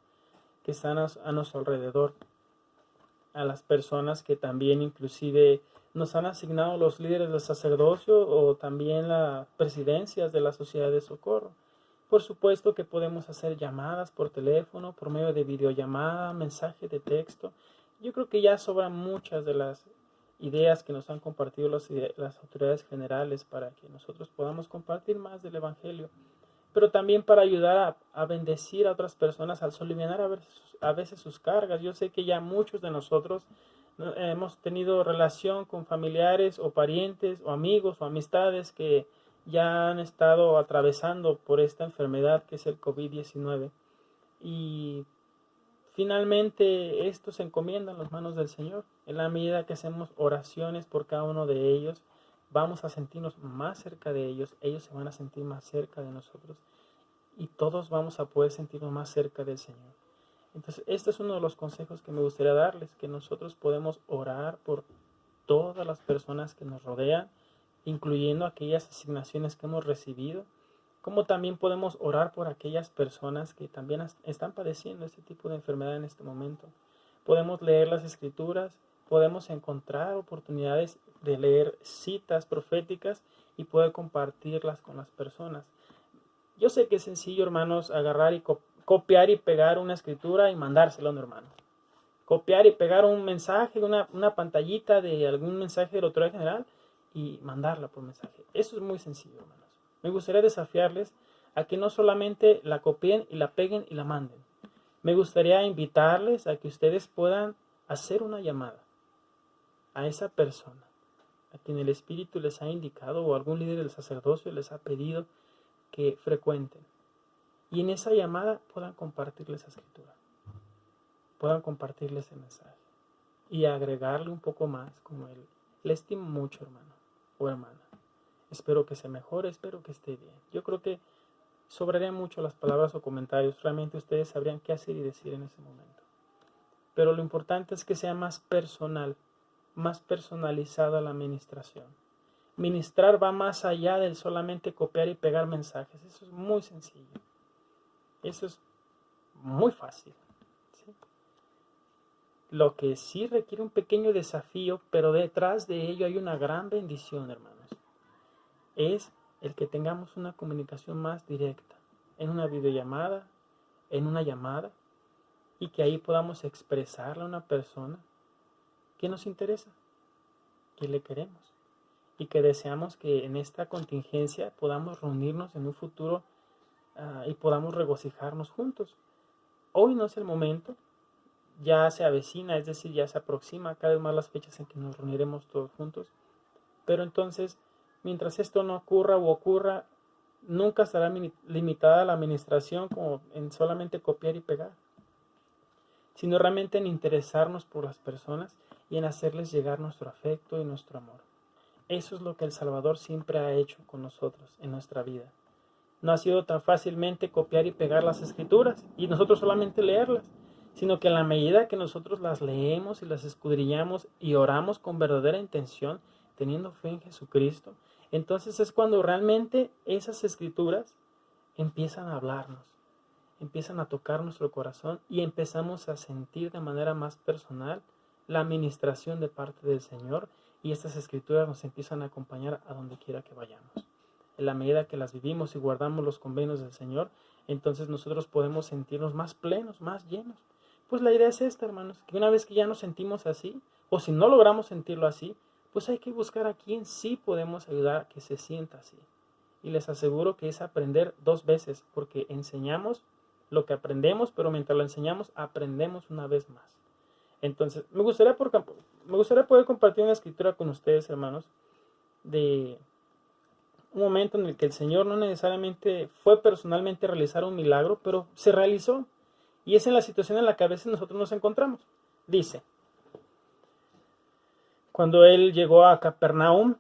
que están a nuestro alrededor, a las personas que también inclusive nos han asignado los líderes del sacerdocio o también las presidencias de la sociedad de socorro. Por supuesto que podemos hacer llamadas por teléfono, por medio de videollamada, mensaje de texto. Yo creo que ya sobran muchas de las ideas que nos han compartido las autoridades generales para que nosotros podamos compartir más del Evangelio, pero también para ayudar a bendecir a otras personas al alivianar a veces sus cargas. Yo sé que ya muchos de nosotros hemos tenido relación con familiares o parientes o amigos o amistades que ya han estado atravesando por esta enfermedad que es el COVID-19 y finalmente esto se encomienda en las manos del Señor. En la medida que hacemos oraciones por cada uno de ellos, vamos a sentirnos más cerca de ellos, ellos se van a sentir más cerca de nosotros y todos vamos a poder sentirnos más cerca del Señor. Entonces, este es uno de los consejos que me gustaría darles, que nosotros podemos orar por todas las personas que nos rodean, incluyendo aquellas asignaciones que hemos recibido, como también podemos orar por aquellas personas que también están padeciendo este tipo de enfermedad en este momento. Podemos leer las Escrituras, podemos encontrar oportunidades de leer citas proféticas y poder compartirlas con las personas. Yo sé que es sencillo, hermanos, agarrar y copiar y pegar una escritura y mandársela a un hermano. Copiar y pegar un mensaje, una pantallita de algún mensaje de la autoridad general y mandarla por mensaje. Eso es muy sencillo, hermanos. Me gustaría desafiarles a que no solamente la copien y la peguen y la manden. Me gustaría invitarles a que ustedes puedan hacer una llamada a esa persona a quien el Espíritu les ha indicado o algún líder del sacerdocio les ha pedido que frecuenten. Y en esa llamada puedan compartirles esa escritura, puedan compartirles ese mensaje y agregarle un poco más, como él. Le estimo mucho, hermano o hermana. Espero que se mejore, espero que esté bien. Yo creo que sobrarían mucho las palabras o comentarios. Realmente ustedes sabrían qué hacer y decir en ese momento. Pero lo importante es que sea más personal, más personalizada la administración. Ministrar va más allá del solamente copiar y pegar mensajes. Eso es muy sencillo. Eso es muy fácil. ¿Sí? Lo que sí requiere un pequeño desafío, pero detrás de ello hay una gran bendición, hermanos. Es el que tengamos una comunicación más directa, en una videollamada, en una llamada, y que ahí podamos expresarle a una persona que nos interesa, que le queremos, y que deseamos que en esta contingencia podamos reunirnos en un futuro y podamos regocijarnos juntos. Hoy no es el momento, ya se avecina, es decir, ya se aproxima cada vez más las fechas en que nos reuniremos todos juntos, pero entonces, mientras esto no ocurra o ocurra, nunca estará limitada la administración como en solamente copiar y pegar, sino realmente en interesarnos por las personas y en hacerles llegar nuestro afecto y nuestro amor. Eso es lo que el Salvador siempre ha hecho con nosotros en nuestra vida. No ha sido tan fácilmente copiar y pegar las escrituras y nosotros solamente leerlas, sino que en la medida que nosotros las leemos y las escudriñamos y oramos con verdadera intención, teniendo fe en Jesucristo, entonces es cuando realmente esas escrituras empiezan a hablarnos, empiezan a tocar nuestro corazón y empezamos a sentir de manera más personal la administración de parte del Señor, y estas escrituras nos empiezan a acompañar a donde quiera que vayamos. En la medida que las vivimos y guardamos los convenios del Señor, entonces nosotros podemos sentirnos más plenos, más llenos. Pues la idea es esta, hermanos, que una vez que ya nos sentimos así, o si no logramos sentirlo así, pues hay que buscar a quien sí podemos ayudar a que se sienta así. Y les aseguro que es aprender 2 veces, porque enseñamos lo que aprendemos, pero mientras lo enseñamos, aprendemos una vez más. Entonces, me gustaría poder compartir una escritura con ustedes, hermanos, de un momento en el que el Señor no necesariamente fue personalmente a realizar un milagro, pero se realizó. Y es en la situación en la que a veces nosotros nos encontramos. Dice, cuando él llegó a Capernaum,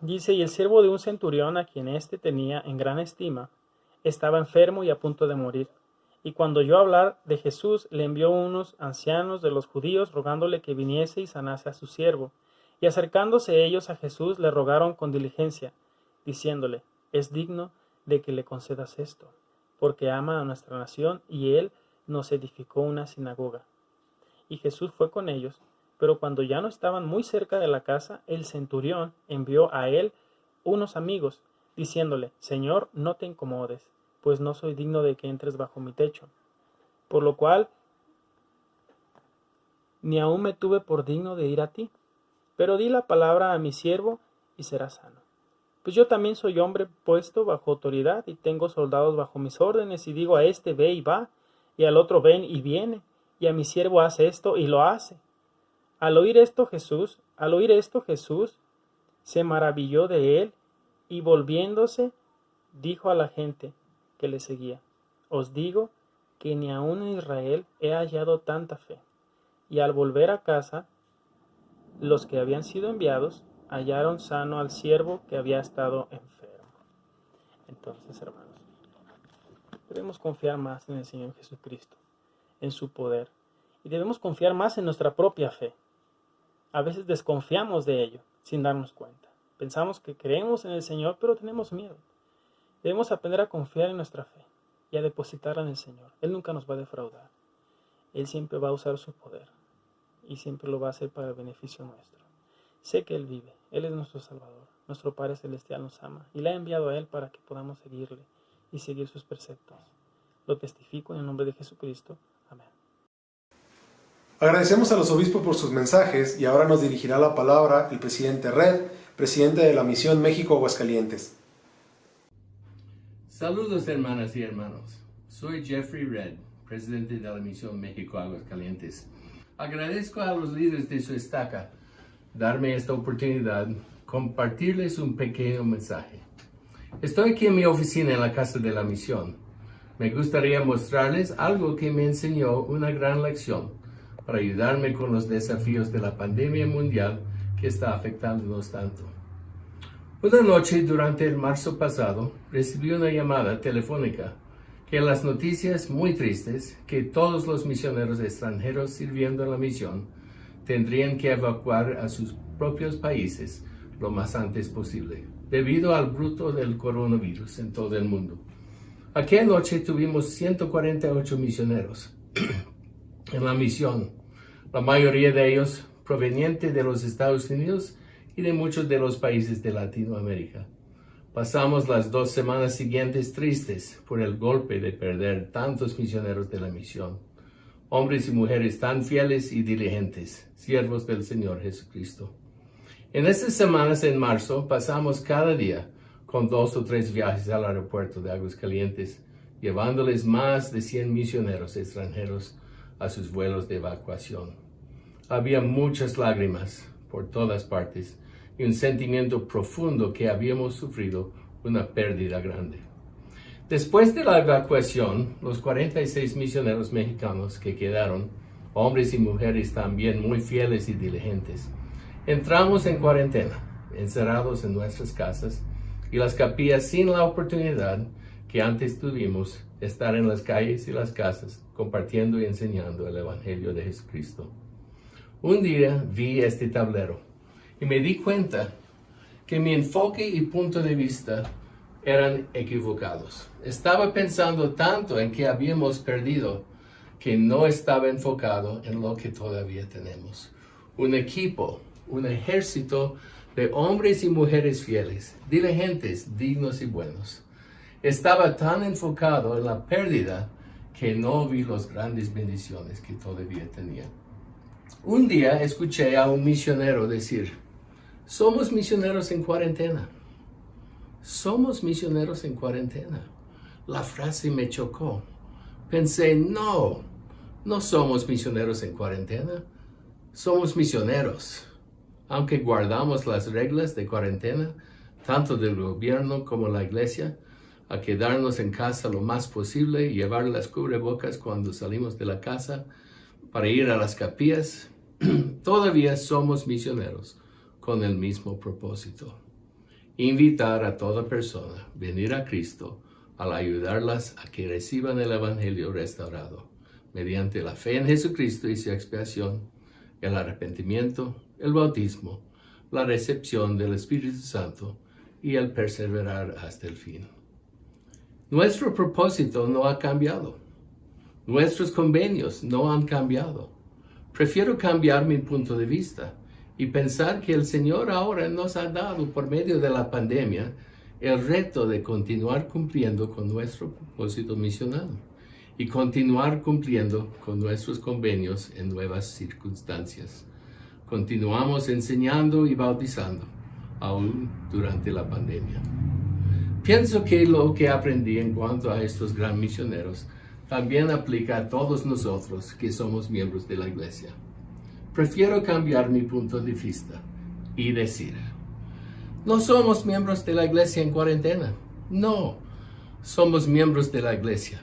dice, y el siervo de un centurión a quien éste tenía en gran estima, estaba enfermo y a punto de morir. Y cuando oyó hablar de Jesús, le envió unos ancianos de los judíos rogándole que viniese y sanase a su siervo. Y acercándose ellos a Jesús, le rogaron con diligencia, diciéndole, es digno de que le concedas esto, porque ama a nuestra nación y él nos edificó una sinagoga. Y Jesús fue con ellos, pero cuando ya no estaban muy cerca de la casa, el centurión envió a él unos amigos, diciéndole, Señor, no te incomodes, pues no soy digno de que entres bajo mi techo. Por lo cual, ni aún me tuve por digno de ir a ti, pero di la palabra a mi siervo y será sano. Pues yo también soy hombre puesto bajo autoridad y tengo soldados bajo mis órdenes, y digo a este ve y va, y al otro ven y viene, y a mi siervo hace esto y lo hace. Al oír esto Jesús se maravilló de él, y volviéndose dijo a la gente que le seguía, os digo que ni aun en Israel he hallado tanta fe. Y al volver a casa, los que habían sido enviados hallaron sano al siervo que había estado enfermo. Entonces, hermanos, debemos confiar más en el Señor Jesucristo, en su poder, y debemos confiar más en nuestra propia fe. A veces desconfiamos de ello sin darnos cuenta. Pensamos que creemos en el Señor, pero tenemos miedo. Debemos aprender a confiar en nuestra fe y a depositarla en el Señor. Él nunca nos va a defraudar. Él siempre va a usar su poder y siempre lo va a hacer para el beneficio nuestro. Sé que Él vive. Él es nuestro Salvador, nuestro Padre Celestial nos ama y le ha enviado a Él para que podamos seguirle y seguir sus preceptos. Lo testifico en el nombre de Jesucristo. Amén. Agradecemos a los obispos por sus mensajes y ahora nos dirigirá la palabra el presidente Red, presidente de la Misión México Aguascalientes. Saludos hermanas y hermanos. Soy Jeffrey Red, presidente de la Misión México Aguascalientes. Agradezco a los líderes de su estaca darme esta oportunidad de compartirles un pequeño mensaje. Estoy aquí en mi oficina en la Casa de la Misión. Me gustaría mostrarles algo que me enseñó una gran lección para ayudarme con los desafíos de la pandemia mundial que está afectándonos tanto. Una noche durante el marzo pasado recibí una llamada telefónica que las noticias muy tristes que todos los misioneros extranjeros sirviendo en la misión tendrían que evacuar a sus propios países lo más antes posible, debido al bruto del coronavirus en todo el mundo. Aquella noche tuvimos 148 misioneros en la misión, la mayoría de ellos provenientes de los Estados Unidos y de muchos de los países de Latinoamérica. Pasamos las 2 semanas siguientes tristes por el golpe de perder tantos misioneros de la misión, hombres y mujeres tan fieles y diligentes, siervos del Señor Jesucristo. En estas semanas en marzo pasamos cada día con 2 o 3 viajes al aeropuerto de Aguascalientes, llevándoles más de 100 misioneros extranjeros a sus vuelos de evacuación. Había muchas lágrimas por todas partes y un sentimiento profundo que habíamos sufrido una pérdida grande. Después de la evacuación, los 46 misioneros mexicanos que quedaron, hombres y mujeres también muy fieles y diligentes, entramos en cuarentena, encerrados en nuestras casas y las capillas sin la oportunidad que antes tuvimos de estar en las calles y las casas compartiendo y enseñando el Evangelio de Jesucristo. Un día vi este tablero y me di cuenta que mi enfoque y punto de vista eran equivocados. Estaba pensando tanto en que habíamos perdido que no estaba enfocado en lo que todavía tenemos. Un equipo, un ejército de hombres y mujeres fieles, diligentes, dignos y buenos. Estaba tan enfocado en la pérdida que no vi las grandes bendiciones que todavía tenía. Un día escuché a un misionero decir: somos misioneros en cuarentena. Somos misioneros en cuarentena. La frase me chocó. Pensé, no somos misioneros en cuarentena. Somos misioneros. Aunque guardamos las reglas de cuarentena, tanto del gobierno como la iglesia, a quedarnos en casa lo más posible y llevar las cubrebocas cuando salimos de la casa para ir a las capillas, todavía somos misioneros con el mismo propósito: invitar a toda persona a venir a Cristo al ayudarlas a que reciban el Evangelio restaurado mediante la fe en Jesucristo y su expiación, el arrepentimiento, el bautismo, la recepción del Espíritu Santo y el perseverar hasta el fin. Nuestro propósito no ha cambiado. Nuestros convenios no han cambiado. Prefiero cambiar mi punto de vista y pensar que el Señor ahora nos ha dado por medio de la pandemia el reto de continuar cumpliendo con nuestro propósito misional y continuar cumpliendo con nuestros convenios en nuevas circunstancias. Continuamos enseñando y bautizando, aún durante la pandemia. Pienso que lo que aprendí en cuanto a estos gran misioneros también aplica a todos nosotros que somos miembros de la iglesia. Prefiero cambiar mi punto de vista y decir: no somos miembros de la iglesia en cuarentena. No, somos miembros de la iglesia.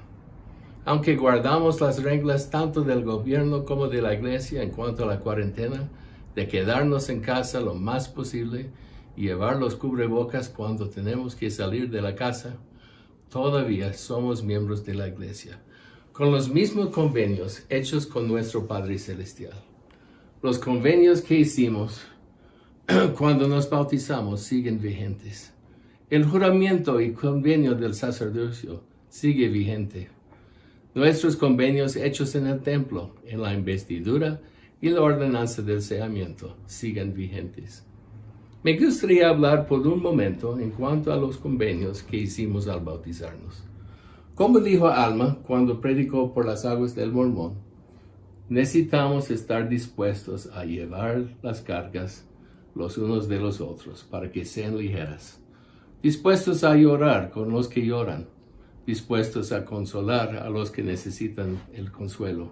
Aunque guardamos las reglas tanto del gobierno como de la iglesia en cuanto a la cuarentena, de quedarnos en casa lo más posible y llevar los cubrebocas cuando tenemos que salir de la casa, todavía somos miembros de la iglesia, con los mismos convenios hechos con nuestro Padre Celestial. Los convenios que hicimos cuando nos bautizamos siguen vigentes. El juramento y convenio del sacerdocio sigue vigente. Nuestros convenios hechos en el templo, en la investidura y la ordenanza del sellamiento siguen vigentes. Me gustaría hablar por un momento en cuanto a los convenios que hicimos al bautizarnos. Como dijo Alma cuando predicó por las aguas del Mormón, necesitamos estar dispuestos a llevar las cargas los unos de los otros para que sean ligeras, dispuestos a llorar con los que lloran, dispuestos a consolar a los que necesitan el consuelo,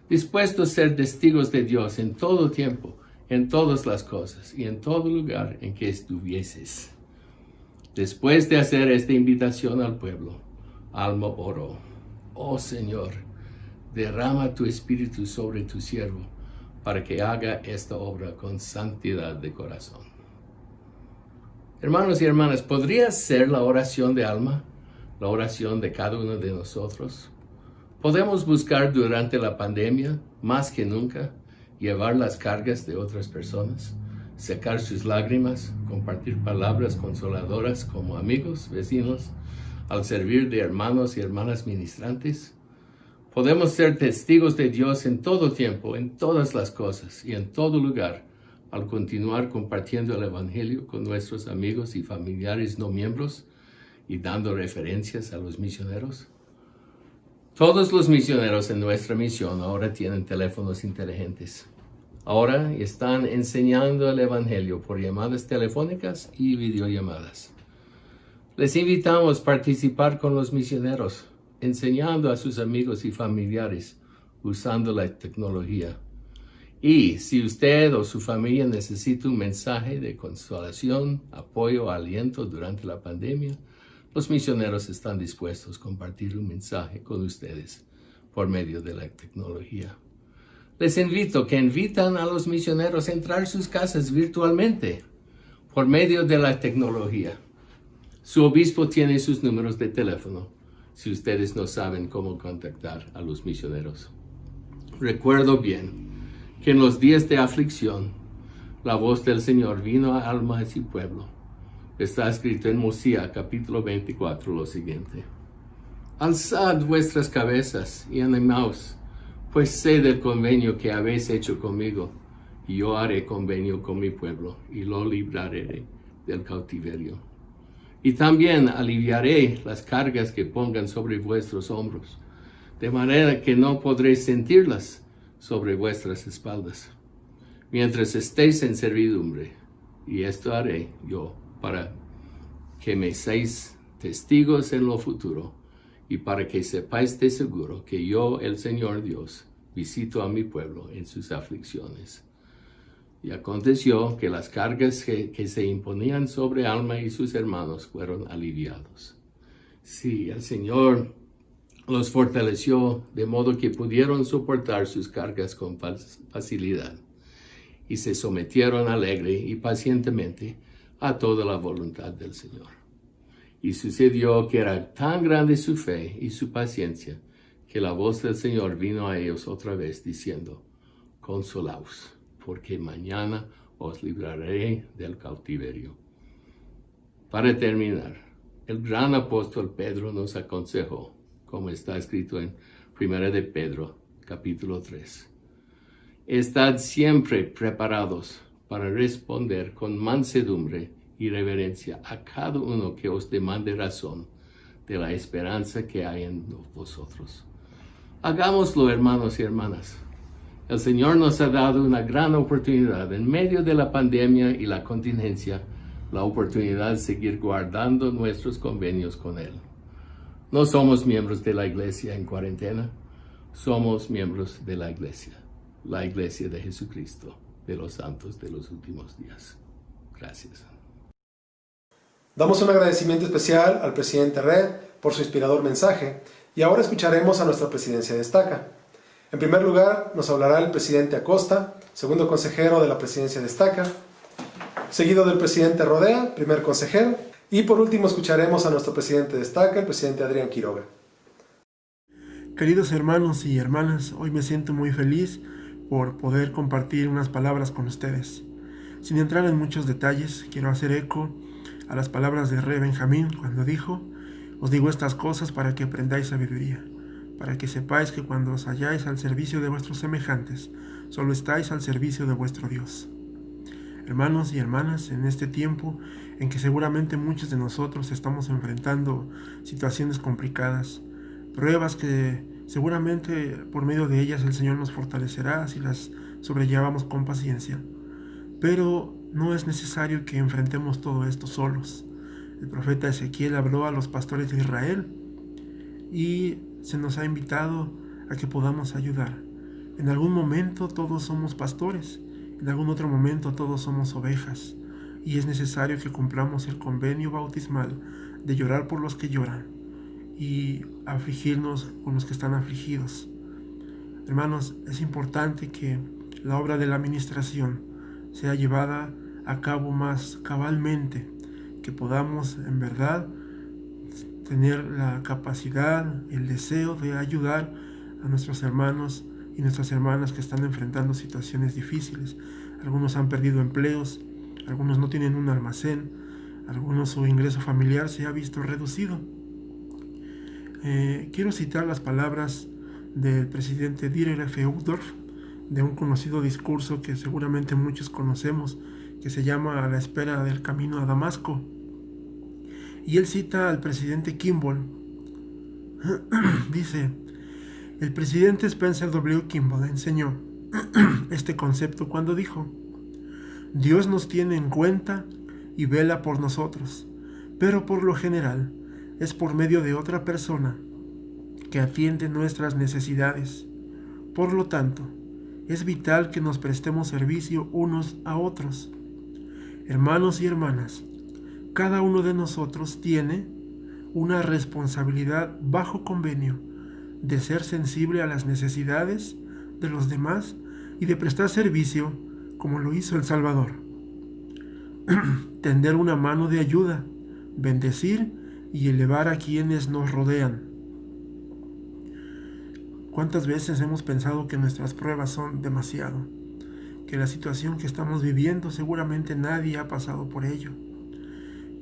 dispuestos a ser testigos de Dios en todo tiempo, en todas las cosas y en todo lugar en que estuvieses. Después de hacer esta invitación al pueblo, Alma oró: oh Señor, derrama tu espíritu sobre tu siervo para que haga esta obra con santidad de corazón. Hermanos y hermanas, ¿podría ser la oración de Alma la oración de cada uno de nosotros? Podemos buscar durante la pandemia, más que nunca, llevar las cargas de otras personas, secar sus lágrimas, compartir palabras consoladoras como amigos, vecinos, al servir de hermanos y hermanas ministrantes. Podemos ser testigos de Dios en todo tiempo, en todas las cosas y en todo lugar, al continuar compartiendo el Evangelio con nuestros amigos y familiares no miembros y dando referencias a los misioneros. Todos los misioneros en nuestra misión ahora tienen teléfonos inteligentes. Ahora están enseñando el Evangelio por llamadas telefónicas y videollamadas. Les invitamos a participar con los misioneros, enseñando a sus amigos y familiares usando la tecnología. Y si usted o su familia necesita un mensaje de consolación, apoyo o aliento durante la pandemia, los misioneros están dispuestos a compartir un mensaje con ustedes por medio de la tecnología. Les invito que invitan a los misioneros a entrar a sus casas virtualmente por medio de la tecnología. Su obispo tiene sus números de teléfono si ustedes no saben cómo contactar a los misioneros. Recuerdo bien que en los días de aflicción, la voz del Señor vino a Alma y pueblo. Está escrito en Mosía, capítulo 24, lo siguiente: alzad vuestras cabezas y animaos, pues sé del convenio que habéis hecho conmigo, y yo haré convenio con mi pueblo, y lo libraré del cautiverio. Y también aliviaré las cargas que pongan sobre vuestros hombros, de manera que no podréis sentirlas sobre vuestras espaldas, mientras estéis en servidumbre. Y esto haré yo para que me seáis testigos en lo futuro, y para que sepáis de seguro que yo, el Señor Dios, visito a mi pueblo en sus aflicciones. Y aconteció que las cargas que se imponían sobre Alma y sus hermanos fueron aliviados. Sí, el Señor los fortaleció de modo que pudieron soportar sus cargas con facilidad, y se sometieron alegre y pacientemente a toda la voluntad del Señor. Y sucedió que era tan grande su fe y su paciencia, que la voz del Señor vino a ellos otra vez diciendo: consolaos, porque mañana os libraré del cautiverio. Para terminar, el gran apóstol Pedro nos aconsejó, como está escrito en 1 de Pedro, capítulo 3. Estad siempre preparados para responder con mansedumbre y reverencia a cada uno que os demande razón de la esperanza que hay en vosotros. Hagámoslo, hermanos y hermanas. El Señor nos ha dado una gran oportunidad en medio de la pandemia y la contingencia, la oportunidad de seguir guardando nuestros convenios con Él. No somos miembros de la iglesia en cuarentena, somos miembros de la iglesia de Jesucristo, de los santos de los últimos días. Gracias. Damos un agradecimiento especial al presidente Red por su inspirador mensaje, y ahora escucharemos a nuestra presidencia de Estaca. En primer lugar, nos hablará el presidente Acosta, segundo consejero de la presidencia de Estaca, seguido del presidente Rodea, primer consejero, y por último escucharemos a nuestro presidente de Estaca, el presidente Adrián Quiroga. Queridos hermanos y hermanas, hoy me siento muy feliz por poder compartir unas palabras con ustedes. Sin entrar en muchos detalles, quiero hacer eco a las palabras de Rey Benjamín cuando dijo: os digo estas cosas para que aprendáis sabiduría, para que sepáis que cuando os halláis al servicio de vuestros semejantes, solo estáis al servicio de vuestro Dios. Hermanos y hermanas, en este tiempo en que seguramente muchos de nosotros estamos enfrentando situaciones complicadas, pruebas que seguramente por medio de ellas el Señor nos fortalecerá si las sobrellevamos con paciencia. Pero no es necesario que enfrentemos todo esto solos. El profeta Ezequiel habló a los pastores de Israel y se nos ha invitado a que podamos ayudar. En algún momento todos somos pastores, en algún otro momento todos somos ovejas, y es necesario que cumplamos el convenio bautismal de llorar por los que lloran y afligirnos con los que están afligidos. Hermanos, es importante que la obra de la administración sea llevada a cabo más cabalmente, que podamos en verdad tener la capacidad, el deseo de ayudar a nuestros hermanos y nuestras hermanas que están enfrentando situaciones difíciles. Algunos han perdido empleos, algunos no tienen un almacén, algunos su ingreso familiar se ha visto reducido. Quiero citar las palabras del presidente Dieter F. Uchtdorf, de un conocido discurso que seguramente muchos conocemos, que se llama A la espera del camino a Damasco. Y él cita al presidente Kimball. Dice: el presidente Spencer W. Kimball enseñó este concepto cuando dijo: Dios nos tiene en cuenta y vela por nosotros, pero por lo general es por medio de otra persona que atiende nuestras necesidades. Por lo tanto, es vital que nos prestemos servicio unos a otros. Hermanos y hermanas, cada uno de nosotros tiene una responsabilidad bajo convenio de ser sensible a las necesidades de los demás y de prestar servicio como lo hizo el Salvador. Tender una mano de ayuda, bendecir y elevar a quienes nos rodean. ¿Cuántas veces hemos pensado que nuestras pruebas son demasiado? Que la situación que estamos viviendo seguramente nadie ha pasado por ello.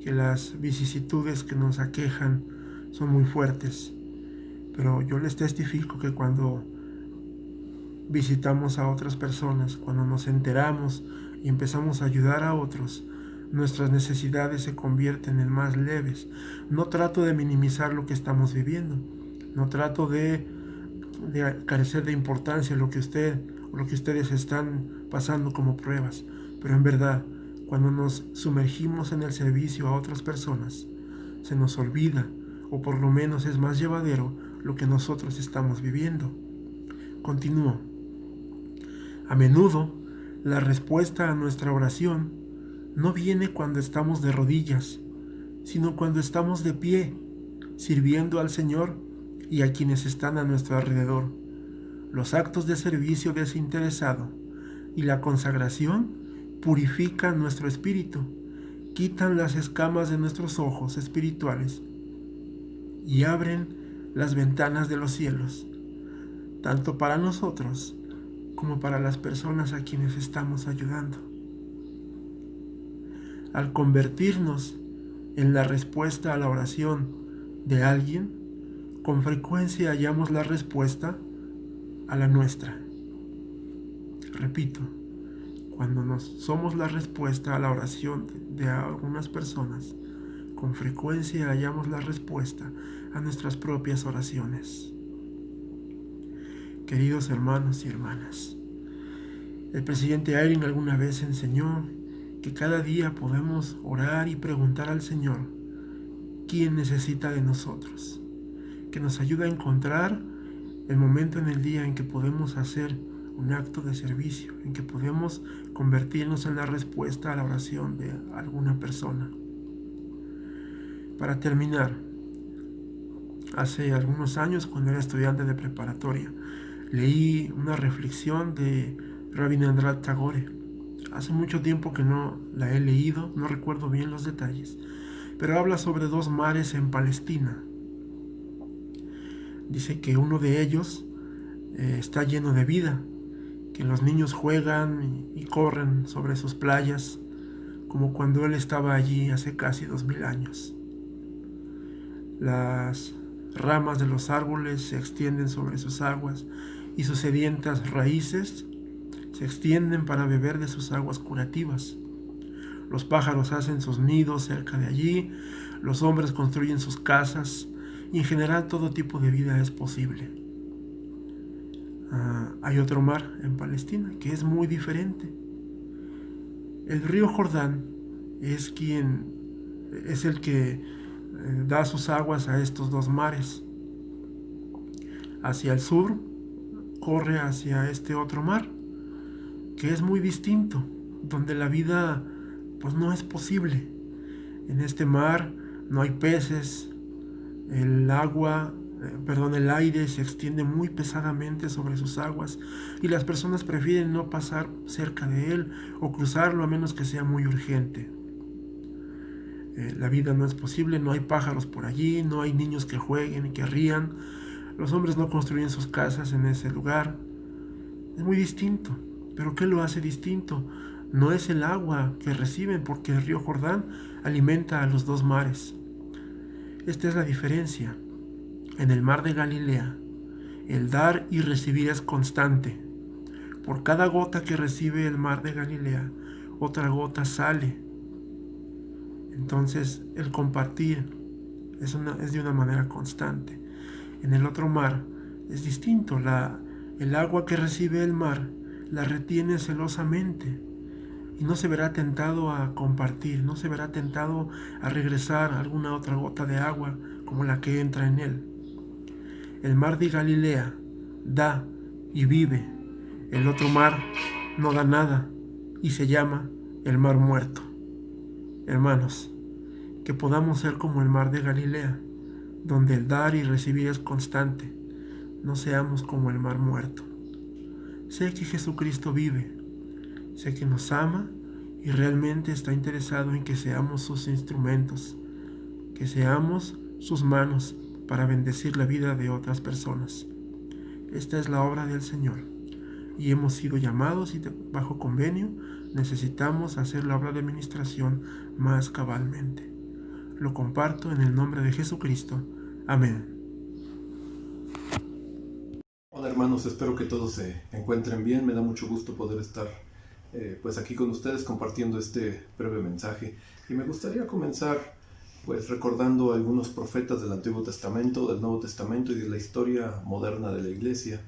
Que las vicisitudes que nos aquejan son muy fuertes. Pero yo les testifico que cuando visitamos a otras personas, cuando nos enteramos y empezamos a ayudar a otros, nuestras necesidades se convierten en más leves. No trato de minimizar lo que estamos viviendo. No trato de carecer de importancia lo que ustedes están pasando como pruebas. Pero en verdad, cuando nos sumergimos en el servicio a otras personas, se nos olvida, o por lo menos es más llevadero, lo que nosotros estamos viviendo. Continúo. A menudo, la respuesta a nuestra oración no viene cuando estamos de rodillas, sino cuando estamos de pie, sirviendo al Señor y a quienes están a nuestro alrededor. Los actos de servicio desinteresado y la consagración purifican nuestro espíritu, quitan las escamas de nuestros ojos espirituales y abren las ventanas de los cielos, tanto para nosotros como para las personas a quienes estamos ayudando. Al convertirnos en la respuesta a la oración de alguien, con frecuencia hallamos la respuesta a la nuestra. Repito, cuando somos la respuesta a la oración de algunas personas, con frecuencia hallamos la respuesta a nuestras propias oraciones. Queridos hermanos y hermanas, el presidente Eyring alguna vez enseñó que cada día podemos orar y preguntar al Señor quién necesita de nosotros, que nos ayuda a encontrar el momento en el día en que podemos hacer un acto de servicio, en que podemos convertirnos en la respuesta a la oración de alguna persona. Para terminar, hace algunos años, cuando era estudiante de preparatoria, leí una reflexión de Rabindranath Tagore. Hace mucho tiempo que no la he leído, no recuerdo bien los detalles, pero habla sobre dos mares en Palestina. Dice que uno de ellos está lleno de vida, que los niños juegan y corren sobre sus playas, como cuando él estaba allí hace casi 2000 años. Las ramas de los árboles se extienden sobre sus aguas y sus sedientas raíces se extienden para beber de sus aguas curativas. Los pájaros hacen sus nidos cerca de allí, los hombres construyen sus casas y en general todo tipo de vida es posible. Hay otro mar en Palestina que es muy diferente. El río Jordán es el que da sus aguas a estos dos mares. Hacia el sur corre hacia este otro mar, que es muy distinto, donde la vida pues no es posible. En este mar no hay peces, el aire se extiende muy pesadamente sobre sus aguas y las personas prefieren no pasar cerca de él o cruzarlo a menos que sea muy urgente. La vida no es posible, no hay pájaros por allí, no hay niños que jueguen y que rían, los hombres no construyen sus casas en ese lugar. Es muy distinto, pero ¿qué lo hace distinto? No es el agua que reciben, porque el río Jordán alimenta a los dos mares. Esta es la diferencia. En el mar de Galilea, el dar y recibir es constante. Por cada gota que recibe el mar de Galilea, otra gota sale. Entonces, el compartir es de una manera constante. En el otro mar es distinto. El agua que recibe el mar la retiene celosamente y no se verá tentado a compartir, no se verá tentado a regresar alguna otra gota de agua como la que entra en él. El mar de Galilea da y vive. El otro mar no da nada y se llama el mar muerto. Hermanos, que podamos ser como el mar de Galilea, donde el dar y recibir es constante. No seamos como el mar muerto. Sé que Jesucristo vive, sé que nos ama y realmente está interesado en que seamos sus instrumentos, que seamos sus manos para bendecir la vida de otras personas. Esta es la obra del Señor y hemos sido llamados y bajo convenio necesitamos hacer la obra de administración más cabalmente. Lo comparto en el nombre de Jesucristo. Amén. Hola hermanos, espero que todos se encuentren bien. Me da mucho gusto poder estar pues aquí con ustedes compartiendo este breve mensaje. Y me gustaría comenzar pues recordando algunos profetas del Antiguo Testamento, del Nuevo Testamento y de la historia moderna de la Iglesia.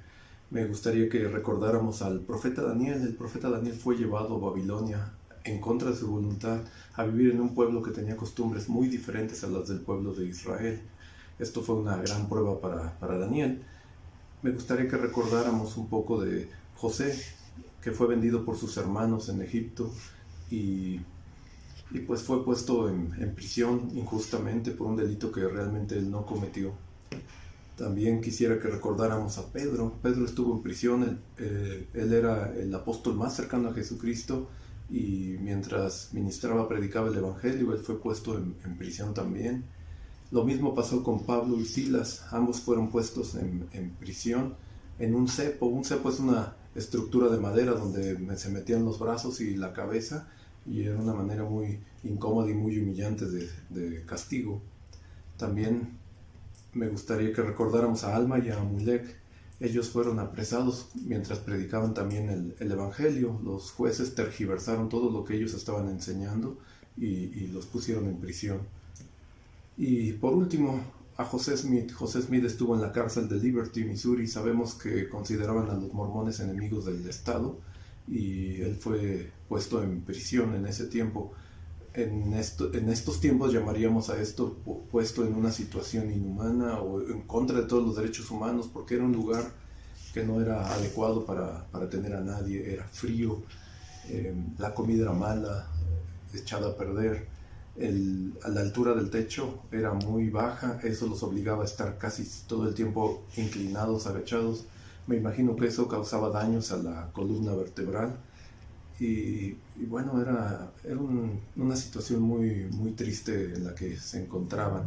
Me gustaría que recordáramos al profeta Daniel. El profeta Daniel fue llevado a Babilonia en contra de su voluntad a vivir en un pueblo que tenía costumbres muy diferentes a las del pueblo de Israel. Esto fue una gran prueba para Daniel. Me gustaría que recordáramos un poco de José, que fue vendido por sus hermanos en Egipto y pues fue puesto en prisión injustamente por un delito que realmente él no cometió. También quisiera que recordáramos a Pedro. Pedro estuvo en prisión, él era el apóstol más cercano a Jesucristo y mientras ministraba, predicaba el Evangelio, él fue puesto en prisión también. Lo mismo pasó con Pablo y Silas, ambos fueron puestos en prisión en un cepo. Un cepo es una estructura de madera donde se metían los brazos y la cabeza y era una manera muy incómoda y muy humillante de castigo. También me gustaría que recordáramos a Alma y a Amulek. Ellos fueron apresados mientras predicaban también el Evangelio. Los jueces tergiversaron todo lo que ellos estaban enseñando y los pusieron en prisión. Y por último, a José Smith. José Smith estuvo en la cárcel de Liberty, Missouri. Sabemos que consideraban a los mormones enemigos del Estado y él fue puesto en prisión en ese tiempo. En estos tiempos llamaríamos a esto puesto en una situación inhumana o en contra de todos los derechos humanos, porque era un lugar que no era adecuado para tener a nadie. Era frío, la comida era mala, echada a perder, a la altura del techo era muy baja, eso los obligaba a estar casi todo el tiempo inclinados, agachados. Me imagino que eso causaba daños a la columna vertebral. Y bueno, era una situación muy, muy triste en la que se encontraban.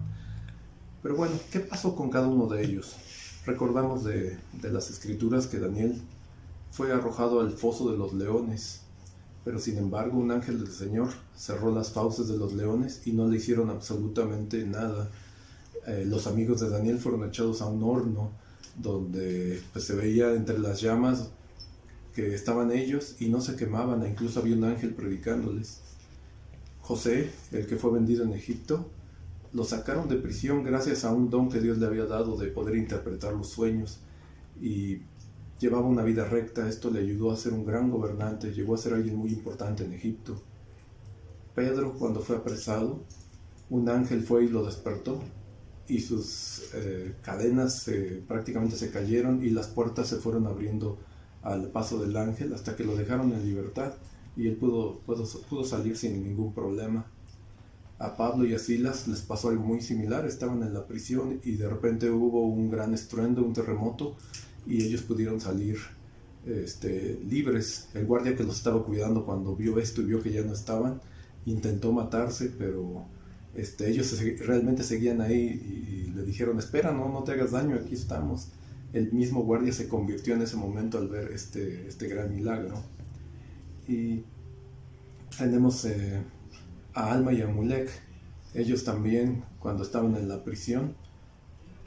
Pero bueno, ¿qué pasó con cada uno de ellos? Recordamos de las escrituras que Daniel fue arrojado al foso de los leones, pero sin embargo un ángel del Señor cerró las fauces de los leones y no le hicieron absolutamente nada. Los amigos de Daniel fueron echados a un horno donde pues, se veía entre las llamas que estaban ellos y no se quemaban, e incluso había un ángel predicándoles. José, el que fue vendido en Egipto, lo sacaron de prisión gracias a un don que Dios le había dado de poder interpretar los sueños, y llevaba una vida recta. Esto le ayudó a ser un gran gobernante, llegó a ser alguien muy importante en Egipto. Pedro, cuando fue apresado, un ángel fue y lo despertó, y sus cadenas prácticamente se cayeron y las puertas se fueron abriendo al paso del ángel hasta que lo dejaron en libertad, y él pudo salir sin ningún problema. A Pablo y a Silas les pasó algo muy similar. Estaban en la prisión y de repente hubo un gran estruendo, un terremoto, y ellos pudieron salir libres. El guardia que los estaba cuidando, cuando vio esto y vio que ya no estaban, intentó matarse, pero ellos realmente seguían ahí y le dijeron: espera, no te hagas daño, aquí estamos. El mismo guardia se convirtió en ese momento al ver este gran milagro. Y tenemos a Alma y a Mulek. Ellos también, cuando estaban en la prisión,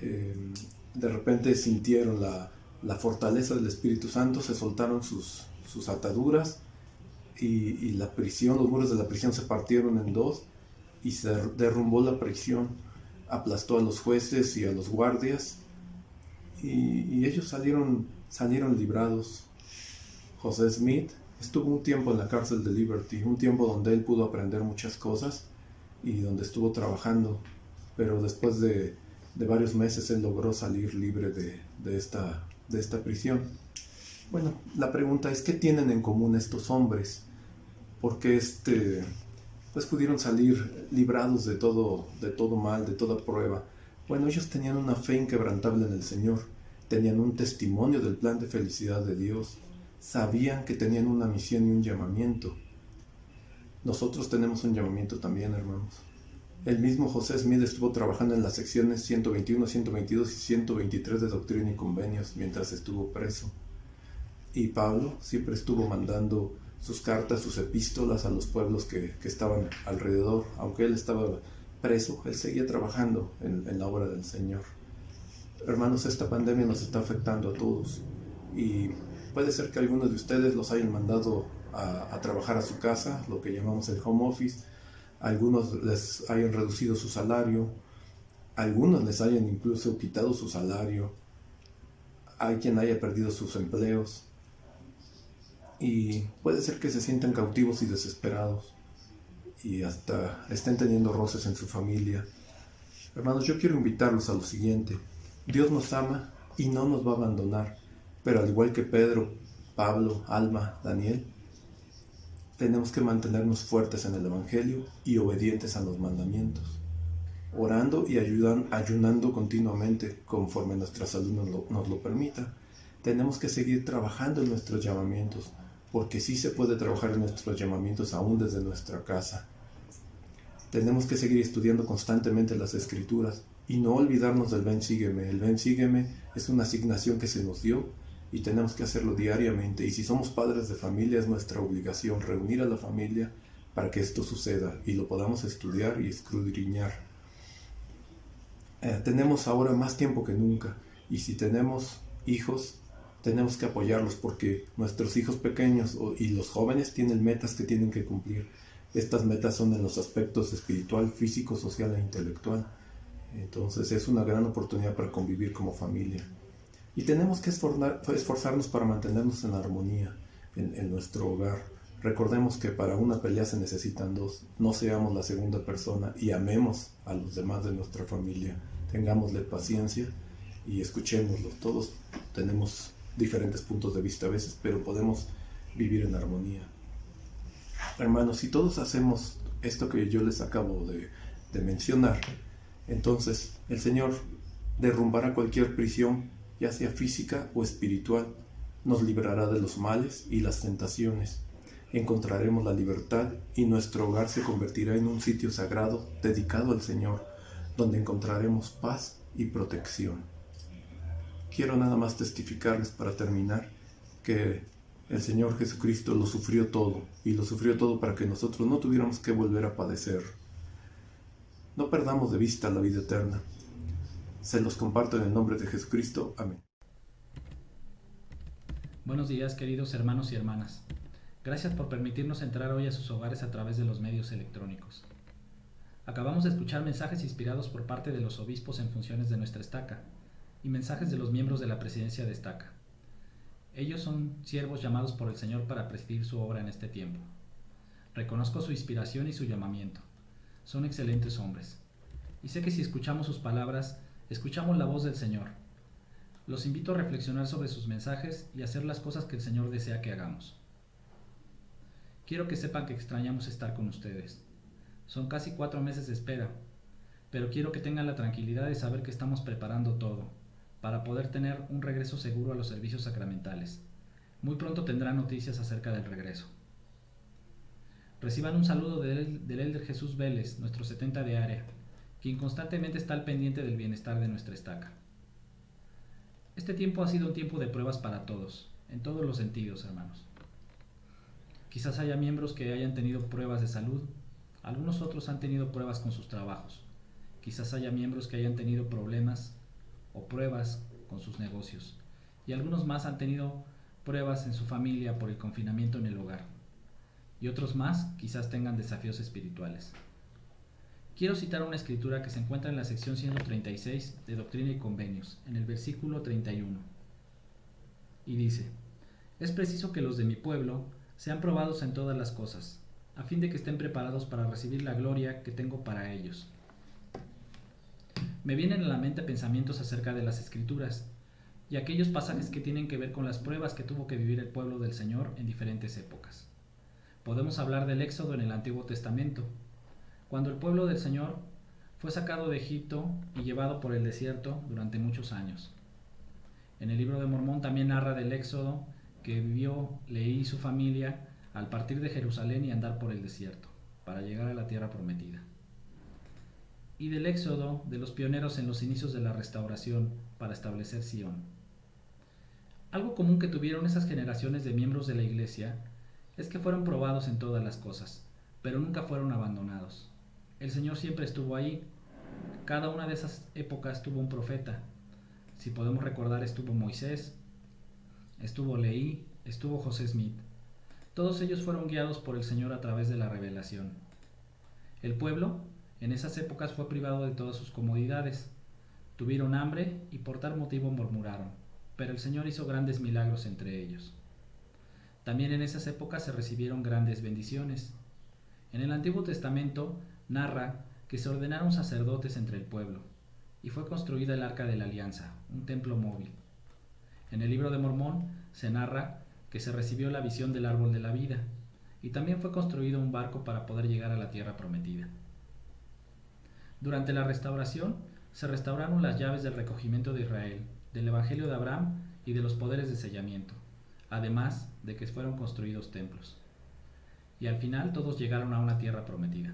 de repente sintieron la fortaleza del Espíritu Santo, se soltaron sus ataduras, y la prisión, los muros de la prisión se partieron en dos y se derrumbó la prisión, aplastó a los jueces y a los guardias, y ellos salieron librados. José Smith estuvo un tiempo en la cárcel de Liberty, un tiempo donde él pudo aprender muchas cosas y donde estuvo trabajando, pero después de varios meses él logró salir libre de esta prisión. Bueno, la pregunta es: ¿qué tienen en común estos hombres? Porque pues pudieron salir librados de todo mal, de toda prueba. Bueno, ellos tenían una fe inquebrantable en el Señor, tenían un testimonio del plan de felicidad de Dios, sabían que tenían una misión y un llamamiento. Nosotros tenemos un llamamiento también, hermanos. El mismo José Smith estuvo trabajando en las secciones 121, 122 y 123 de Doctrina y Convenios mientras estuvo preso. Y Pablo siempre estuvo mandando sus cartas, sus epístolas a los pueblos que estaban alrededor. Aunque él estaba preso, él seguía trabajando en la obra del Señor. Hermanos, esta pandemia nos está afectando a todos, y puede ser que algunos de ustedes los hayan mandado a trabajar a su casa, lo que llamamos el home office. Algunos les hayan reducido su salario, algunos les hayan incluso quitado su salario, hay quien haya perdido sus empleos, y puede ser que se sientan cautivos y desesperados, y hasta estén teniendo roces en su familia. Hermanos, yo quiero invitarlos a lo siguiente: Dios nos ama y no nos va a abandonar, pero al igual que Pedro, Pablo, Alma, Daniel, tenemos que mantenernos fuertes en el Evangelio y obedientes a los mandamientos, orando y ayunando continuamente conforme nuestra salud nos lo permita. Tenemos que seguir trabajando en nuestros llamamientos, porque sí se puede trabajar en nuestros llamamientos aún desde nuestra casa. Tenemos que seguir estudiando constantemente las Escrituras y no olvidarnos del ven sígueme. El ven sígueme es una asignación que se nos dio y tenemos que hacerlo diariamente. Y si somos padres de familia, es nuestra obligación reunir a la familia para que esto suceda y lo podamos estudiar y escudriñar. Tenemos ahora más tiempo que nunca, y si tenemos hijos, tenemos que apoyarlos, porque nuestros hijos pequeños y los jóvenes tienen metas que tienen que cumplir. Estas metas son en los aspectos espiritual, físico, social e intelectual. Entonces es una gran oportunidad para convivir como familia. Y tenemos que esforzarnos para mantenernos en armonía en nuestro hogar. Recordemos que para una pelea se necesitan dos. No seamos la segunda persona y amemos a los demás de nuestra familia. Tengámosle paciencia y escuchémoslos. Todos tenemos diferentes puntos de vista a veces, pero podemos vivir en armonía. Hermanos, si todos hacemos esto que yo les acabo de mencionar, entonces el Señor derrumbará cualquier prisión, ya sea física o espiritual, nos librará de los males y las tentaciones, encontraremos la libertad y nuestro hogar se convertirá en un sitio sagrado dedicado al Señor, donde encontraremos paz y protección. Quiero nada más testificarles para terminar que el Señor Jesucristo lo sufrió todo, y lo sufrió todo para que nosotros no tuviéramos que volver a padecer. No perdamos de vista la vida eterna. Se los comparto en el nombre de Jesucristo. Amén. Buenos días, queridos hermanos y hermanas. Gracias por permitirnos entrar hoy a sus hogares a través de los medios electrónicos. Acabamos de escuchar mensajes inspirados por parte de los obispos en funciones de nuestra estaca y mensajes de los miembros de la presidencia de estaca. Ellos son siervos llamados por el Señor para presidir su obra en este tiempo. Reconozco su inspiración y su llamamiento. Son excelentes hombres. Y sé que si escuchamos sus palabras, escuchamos la voz del Señor. Los invito a reflexionar sobre sus mensajes y hacer las cosas que el Señor desea que hagamos. Quiero que sepan que extrañamos estar con ustedes. Son casi 4 meses de espera, pero quiero que tengan la tranquilidad de saber que estamos preparando todo para poder tener un regreso seguro a los servicios sacramentales. Muy pronto tendrán noticias acerca del regreso. Reciban un saludo del Elder Jesús Vélez, nuestro 70 de área, quien constantemente está al pendiente del bienestar de nuestra estaca. Este tiempo ha sido un tiempo de pruebas para todos, en todos los sentidos, hermanos. Quizás haya miembros que hayan tenido pruebas de salud, algunos otros han tenido pruebas con sus trabajos. Quizás haya miembros que hayan tenido problemas o pruebas con sus negocios, y algunos más han tenido pruebas en su familia por el confinamiento en el hogar, y otros más quizás tengan desafíos espirituales. Quiero citar una escritura que se encuentra en la sección 136 de Doctrina y Convenios, en el versículo 31, y dice: es preciso que los de mi pueblo sean probados en todas las cosas, a fin de que estén preparados para recibir la gloria que tengo para ellos. Me vienen a la mente pensamientos acerca de las Escrituras y aquellos pasajes que tienen que ver con las pruebas que tuvo que vivir el pueblo del Señor en diferentes épocas. Podemos hablar del Éxodo en el Antiguo Testamento, cuando el pueblo del Señor fue sacado de Egipto y llevado por el desierto durante muchos años. En el libro de Mormón también narra del Éxodo que vivió Leí y su familia al partir de Jerusalén y andar por el desierto, para llegar a la tierra prometida. Y del éxodo de los pioneros en los inicios de la restauración para establecer Sion. Algo común que tuvieron esas generaciones de miembros de la iglesia es que fueron probados en todas las cosas, pero nunca fueron abandonados. El Señor siempre estuvo ahí. Cada una de esas épocas tuvo un profeta. Si podemos recordar, estuvo Moisés, estuvo Leí, estuvo José Smith. Todos ellos fueron guiados por el Señor a través de la revelación. El pueblo en esas épocas fue privado de todas sus comodidades. Tuvieron hambre y por tal motivo murmuraron, pero el Señor hizo grandes milagros entre ellos. También en esas épocas se recibieron grandes bendiciones. En el Antiguo Testamento narra que se ordenaron sacerdotes entre el pueblo y fue construida el Arca de la Alianza, un templo móvil. En el libro de Mormón se narra que se recibió la visión del árbol de la vida y también fue construido un barco para poder llegar a la tierra prometida. Durante la restauración se restauraron las llaves del recogimiento de Israel, del Evangelio de Abraham y de los poderes de sellamiento, además de que fueron construidos templos. Y al final todos llegaron a una tierra prometida.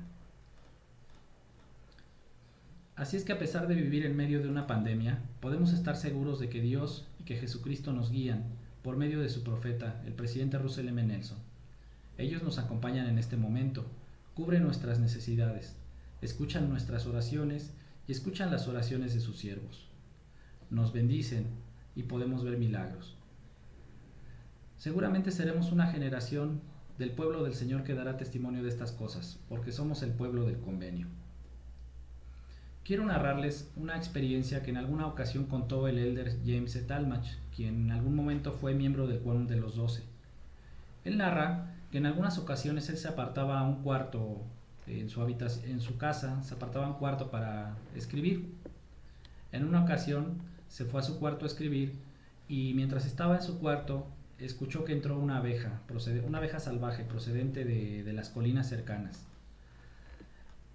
Así es que a pesar de vivir en medio de una pandemia, podemos estar seguros de que Dios y que Jesucristo nos guían por medio de su profeta, el presidente Russell M. Nelson. Ellos nos acompañan en este momento, cubren nuestras necesidades, escuchan nuestras oraciones y escuchan las oraciones de sus siervos. Nos bendicen y podemos ver milagros. Seguramente seremos una generación del pueblo del Señor que dará testimonio de estas cosas, porque somos el pueblo del convenio. Quiero narrarles una experiencia que en alguna ocasión contó el elder James E. Talmach, quien en algún momento fue miembro del Quórum de los 12. Él narra que en algunas ocasiones él se apartaba a un cuarto en su casa, se apartaba a un cuarto para escribir. En una ocasión se fue a su cuarto a escribir y mientras estaba en su cuarto escuchó que entró una abeja salvaje procedente de las colinas cercanas.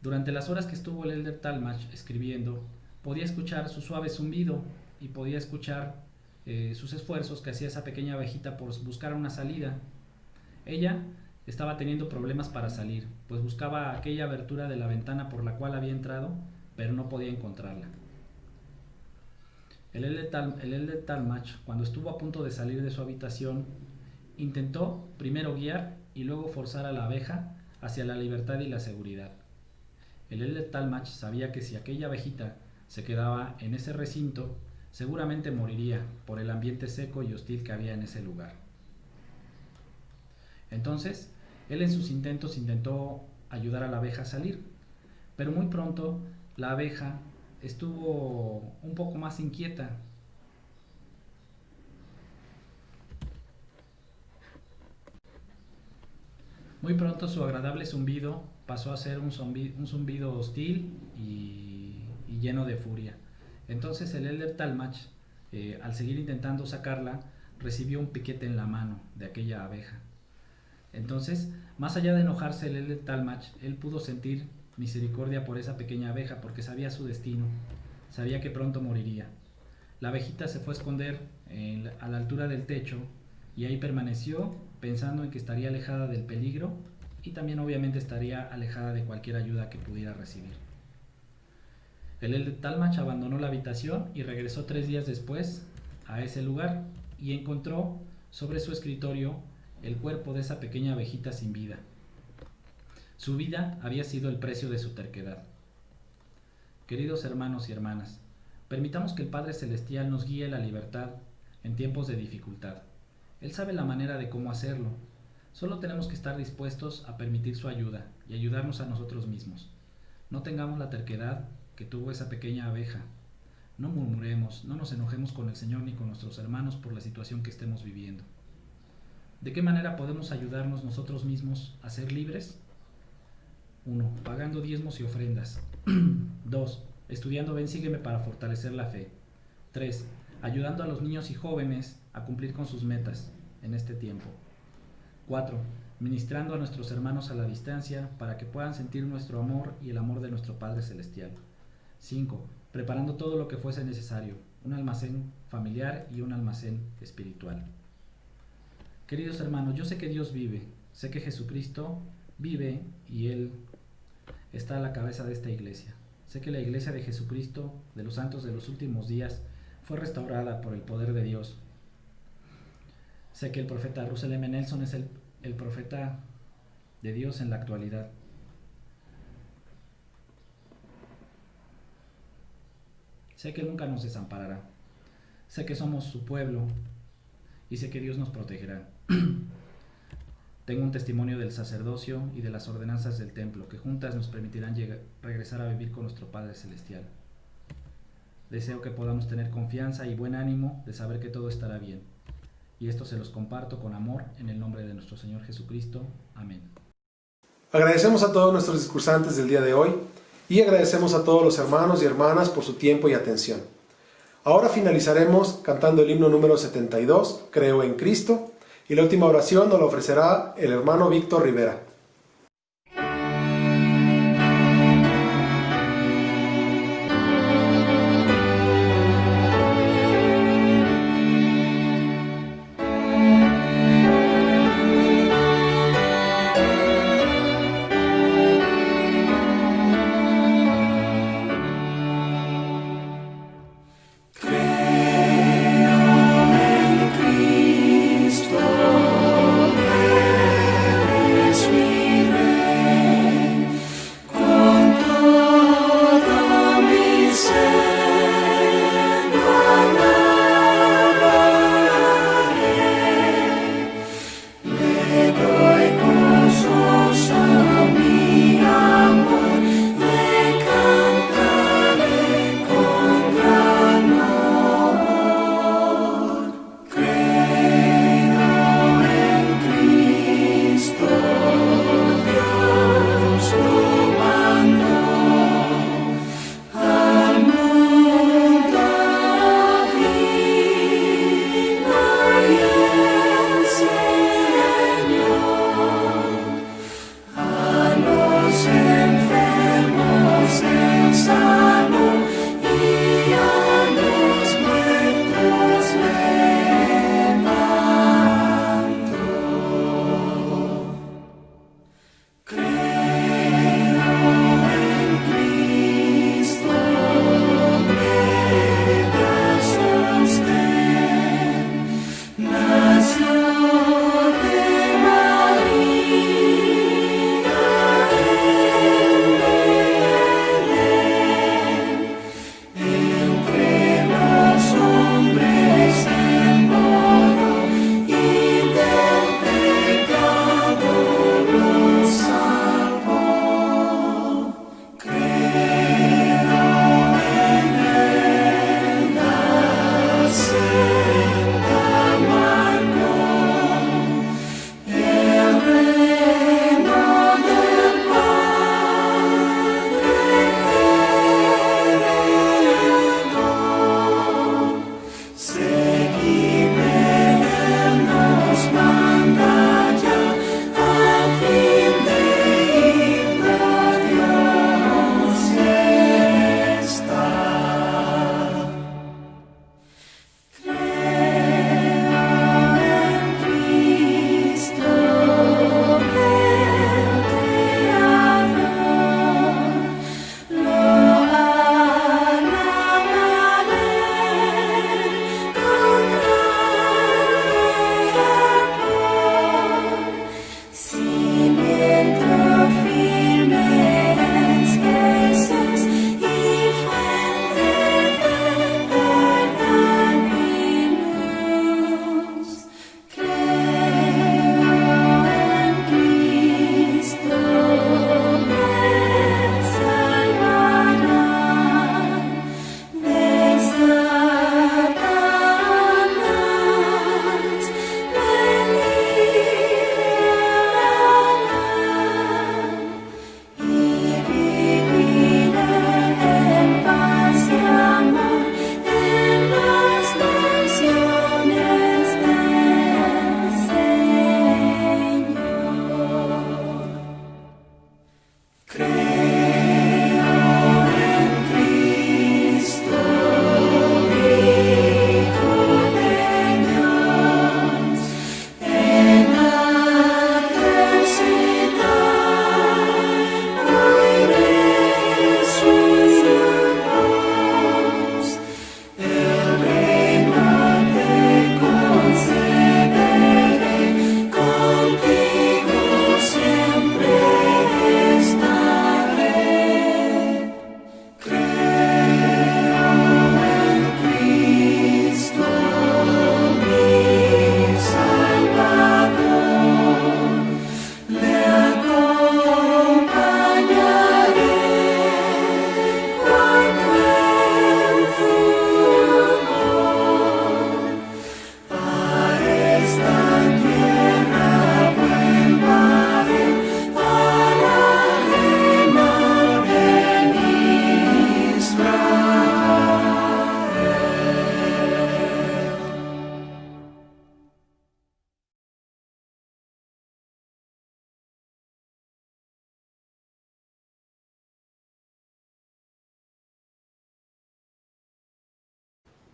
Durante las horas que estuvo el elder Talmach escribiendo, podía escuchar su suave zumbido y podía escuchar sus esfuerzos que hacía esa pequeña abejita por buscar una salida. Ella estaba teniendo problemas para salir, pues buscaba aquella abertura de la ventana por la cual había entrado, pero no podía encontrarla. El elder Talmach, cuando estuvo a punto de salir de su habitación, intentó primero guiar y luego forzar a la abeja hacia la libertad y la seguridad. El elder Talmach sabía que si aquella abejita se quedaba en ese recinto, seguramente moriría por el ambiente seco y hostil que había en ese lugar. Entonces, él en sus intentos intentó ayudar a la abeja a salir, pero muy pronto la abeja estuvo un poco más inquieta. Muy pronto su agradable zumbido pasó a ser un zumbido hostil y lleno de furia. Entonces el Elder Talmach, al seguir intentando sacarla, recibió un piquete en la mano de aquella abeja. Entonces, más allá de enojarse el Elder Talmach, él pudo sentir misericordia por esa pequeña abeja porque sabía su destino, sabía que pronto moriría. La abejita se fue a esconder a la altura del techo y ahí permaneció pensando en que estaría alejada del peligro y también obviamente estaría alejada de cualquier ayuda que pudiera recibir. El Elder Talmach abandonó la habitación y regresó 3 días después a ese lugar y encontró sobre su escritorio el cuerpo de esa pequeña abejita sin vida. Su vida había sido el precio de su terquedad. Queridos hermanos y hermanas, permitamos que el Padre Celestial nos guíe a la libertad en tiempos de dificultad. Él sabe la manera de cómo hacerlo. Solo tenemos que estar dispuestos a permitir su ayuda y ayudarnos a nosotros mismos. No tengamos la terquedad que tuvo esa pequeña abeja. No murmuremos, no nos enojemos con el Señor ni con nuestros hermanos por la situación que estemos viviendo. ¿De qué manera podemos ayudarnos nosotros mismos a ser libres? 1. Pagando diezmos y ofrendas. 2. Estudiando Ven, Sígueme para fortalecer la fe. 3. Ayudando a los niños y jóvenes a cumplir con sus metas en este tiempo. 4. Ministrando a nuestros hermanos a la distancia para que puedan sentir nuestro amor y el amor de nuestro Padre Celestial. 5. Preparando todo lo que fuese necesario, un almacén familiar y un almacén espiritual. Queridos hermanos, yo sé que Dios vive, sé que Jesucristo vive y Él está a la cabeza de esta iglesia. Sé que la iglesia de Jesucristo, de los santos de los últimos días, fue restaurada por el poder de Dios. Sé que el profeta Russell M. Nelson es el profeta de Dios en la actualidad. Sé que nunca nos desamparará. Sé que somos su pueblo y sé que Dios nos protegerá. Tengo un testimonio del sacerdocio y de las ordenanzas del templo que juntas nos permitirán regresar a vivir con nuestro Padre Celestial. Deseo que podamos tener confianza y buen ánimo de saber que todo estará bien. Y esto se los comparto con amor en el nombre de nuestro Señor Jesucristo. Amén. Agradecemos a todos nuestros discursantes del día de hoy y agradecemos a todos los hermanos y hermanas por su tiempo y atención. Ahora finalizaremos cantando el himno número 72, Creo en Cristo, y la última oración nos la ofrecerá el hermano Víctor Rivera. Cristo, eres mi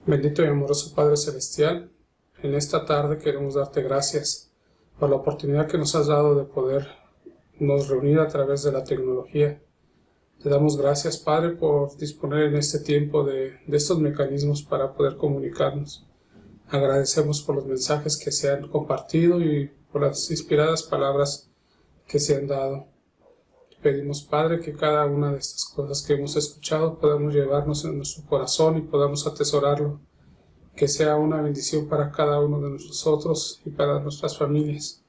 Bendito y amoroso Padre Celestial, en esta tarde queremos darte gracias por la oportunidad que nos has dado de podernos reunir a través de la tecnología. Te damos gracias, Padre, por disponer en este tiempo de estos mecanismos para poder comunicarnos. Agradecemos por los mensajes que se han compartido y por las inspiradas palabras que se han dado. Pedimos, Padre, que cada una de estas cosas que hemos escuchado podamos llevarnos en nuestro corazón y podamos atesorarlo. Que sea una bendición para cada uno de nosotros y para nuestras familias.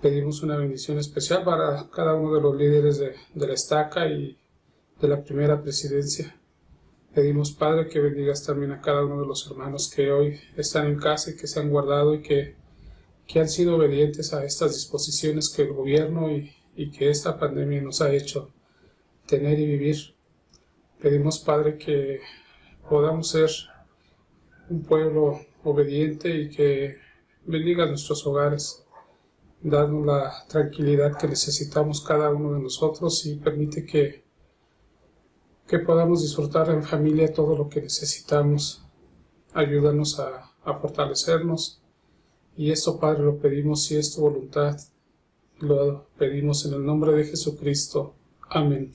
Pedimos una bendición especial para cada uno de los líderes de la estaca y de la primera presidencia. Pedimos, Padre, que bendigas también a cada uno de los hermanos que hoy están en casa y que se han guardado y que han sido obedientes a estas disposiciones que el gobierno y que esta pandemia nos ha hecho tener y vivir. Pedimos, Padre, que podamos ser un pueblo obediente y que bendiga nuestros hogares, dando la tranquilidad que necesitamos cada uno de nosotros y permite que podamos disfrutar en familia todo lo que necesitamos. Ayúdanos a fortalecernos y esto, Padre, lo pedimos si es tu voluntad. Lo pedimos en el nombre de Jesucristo. Amén.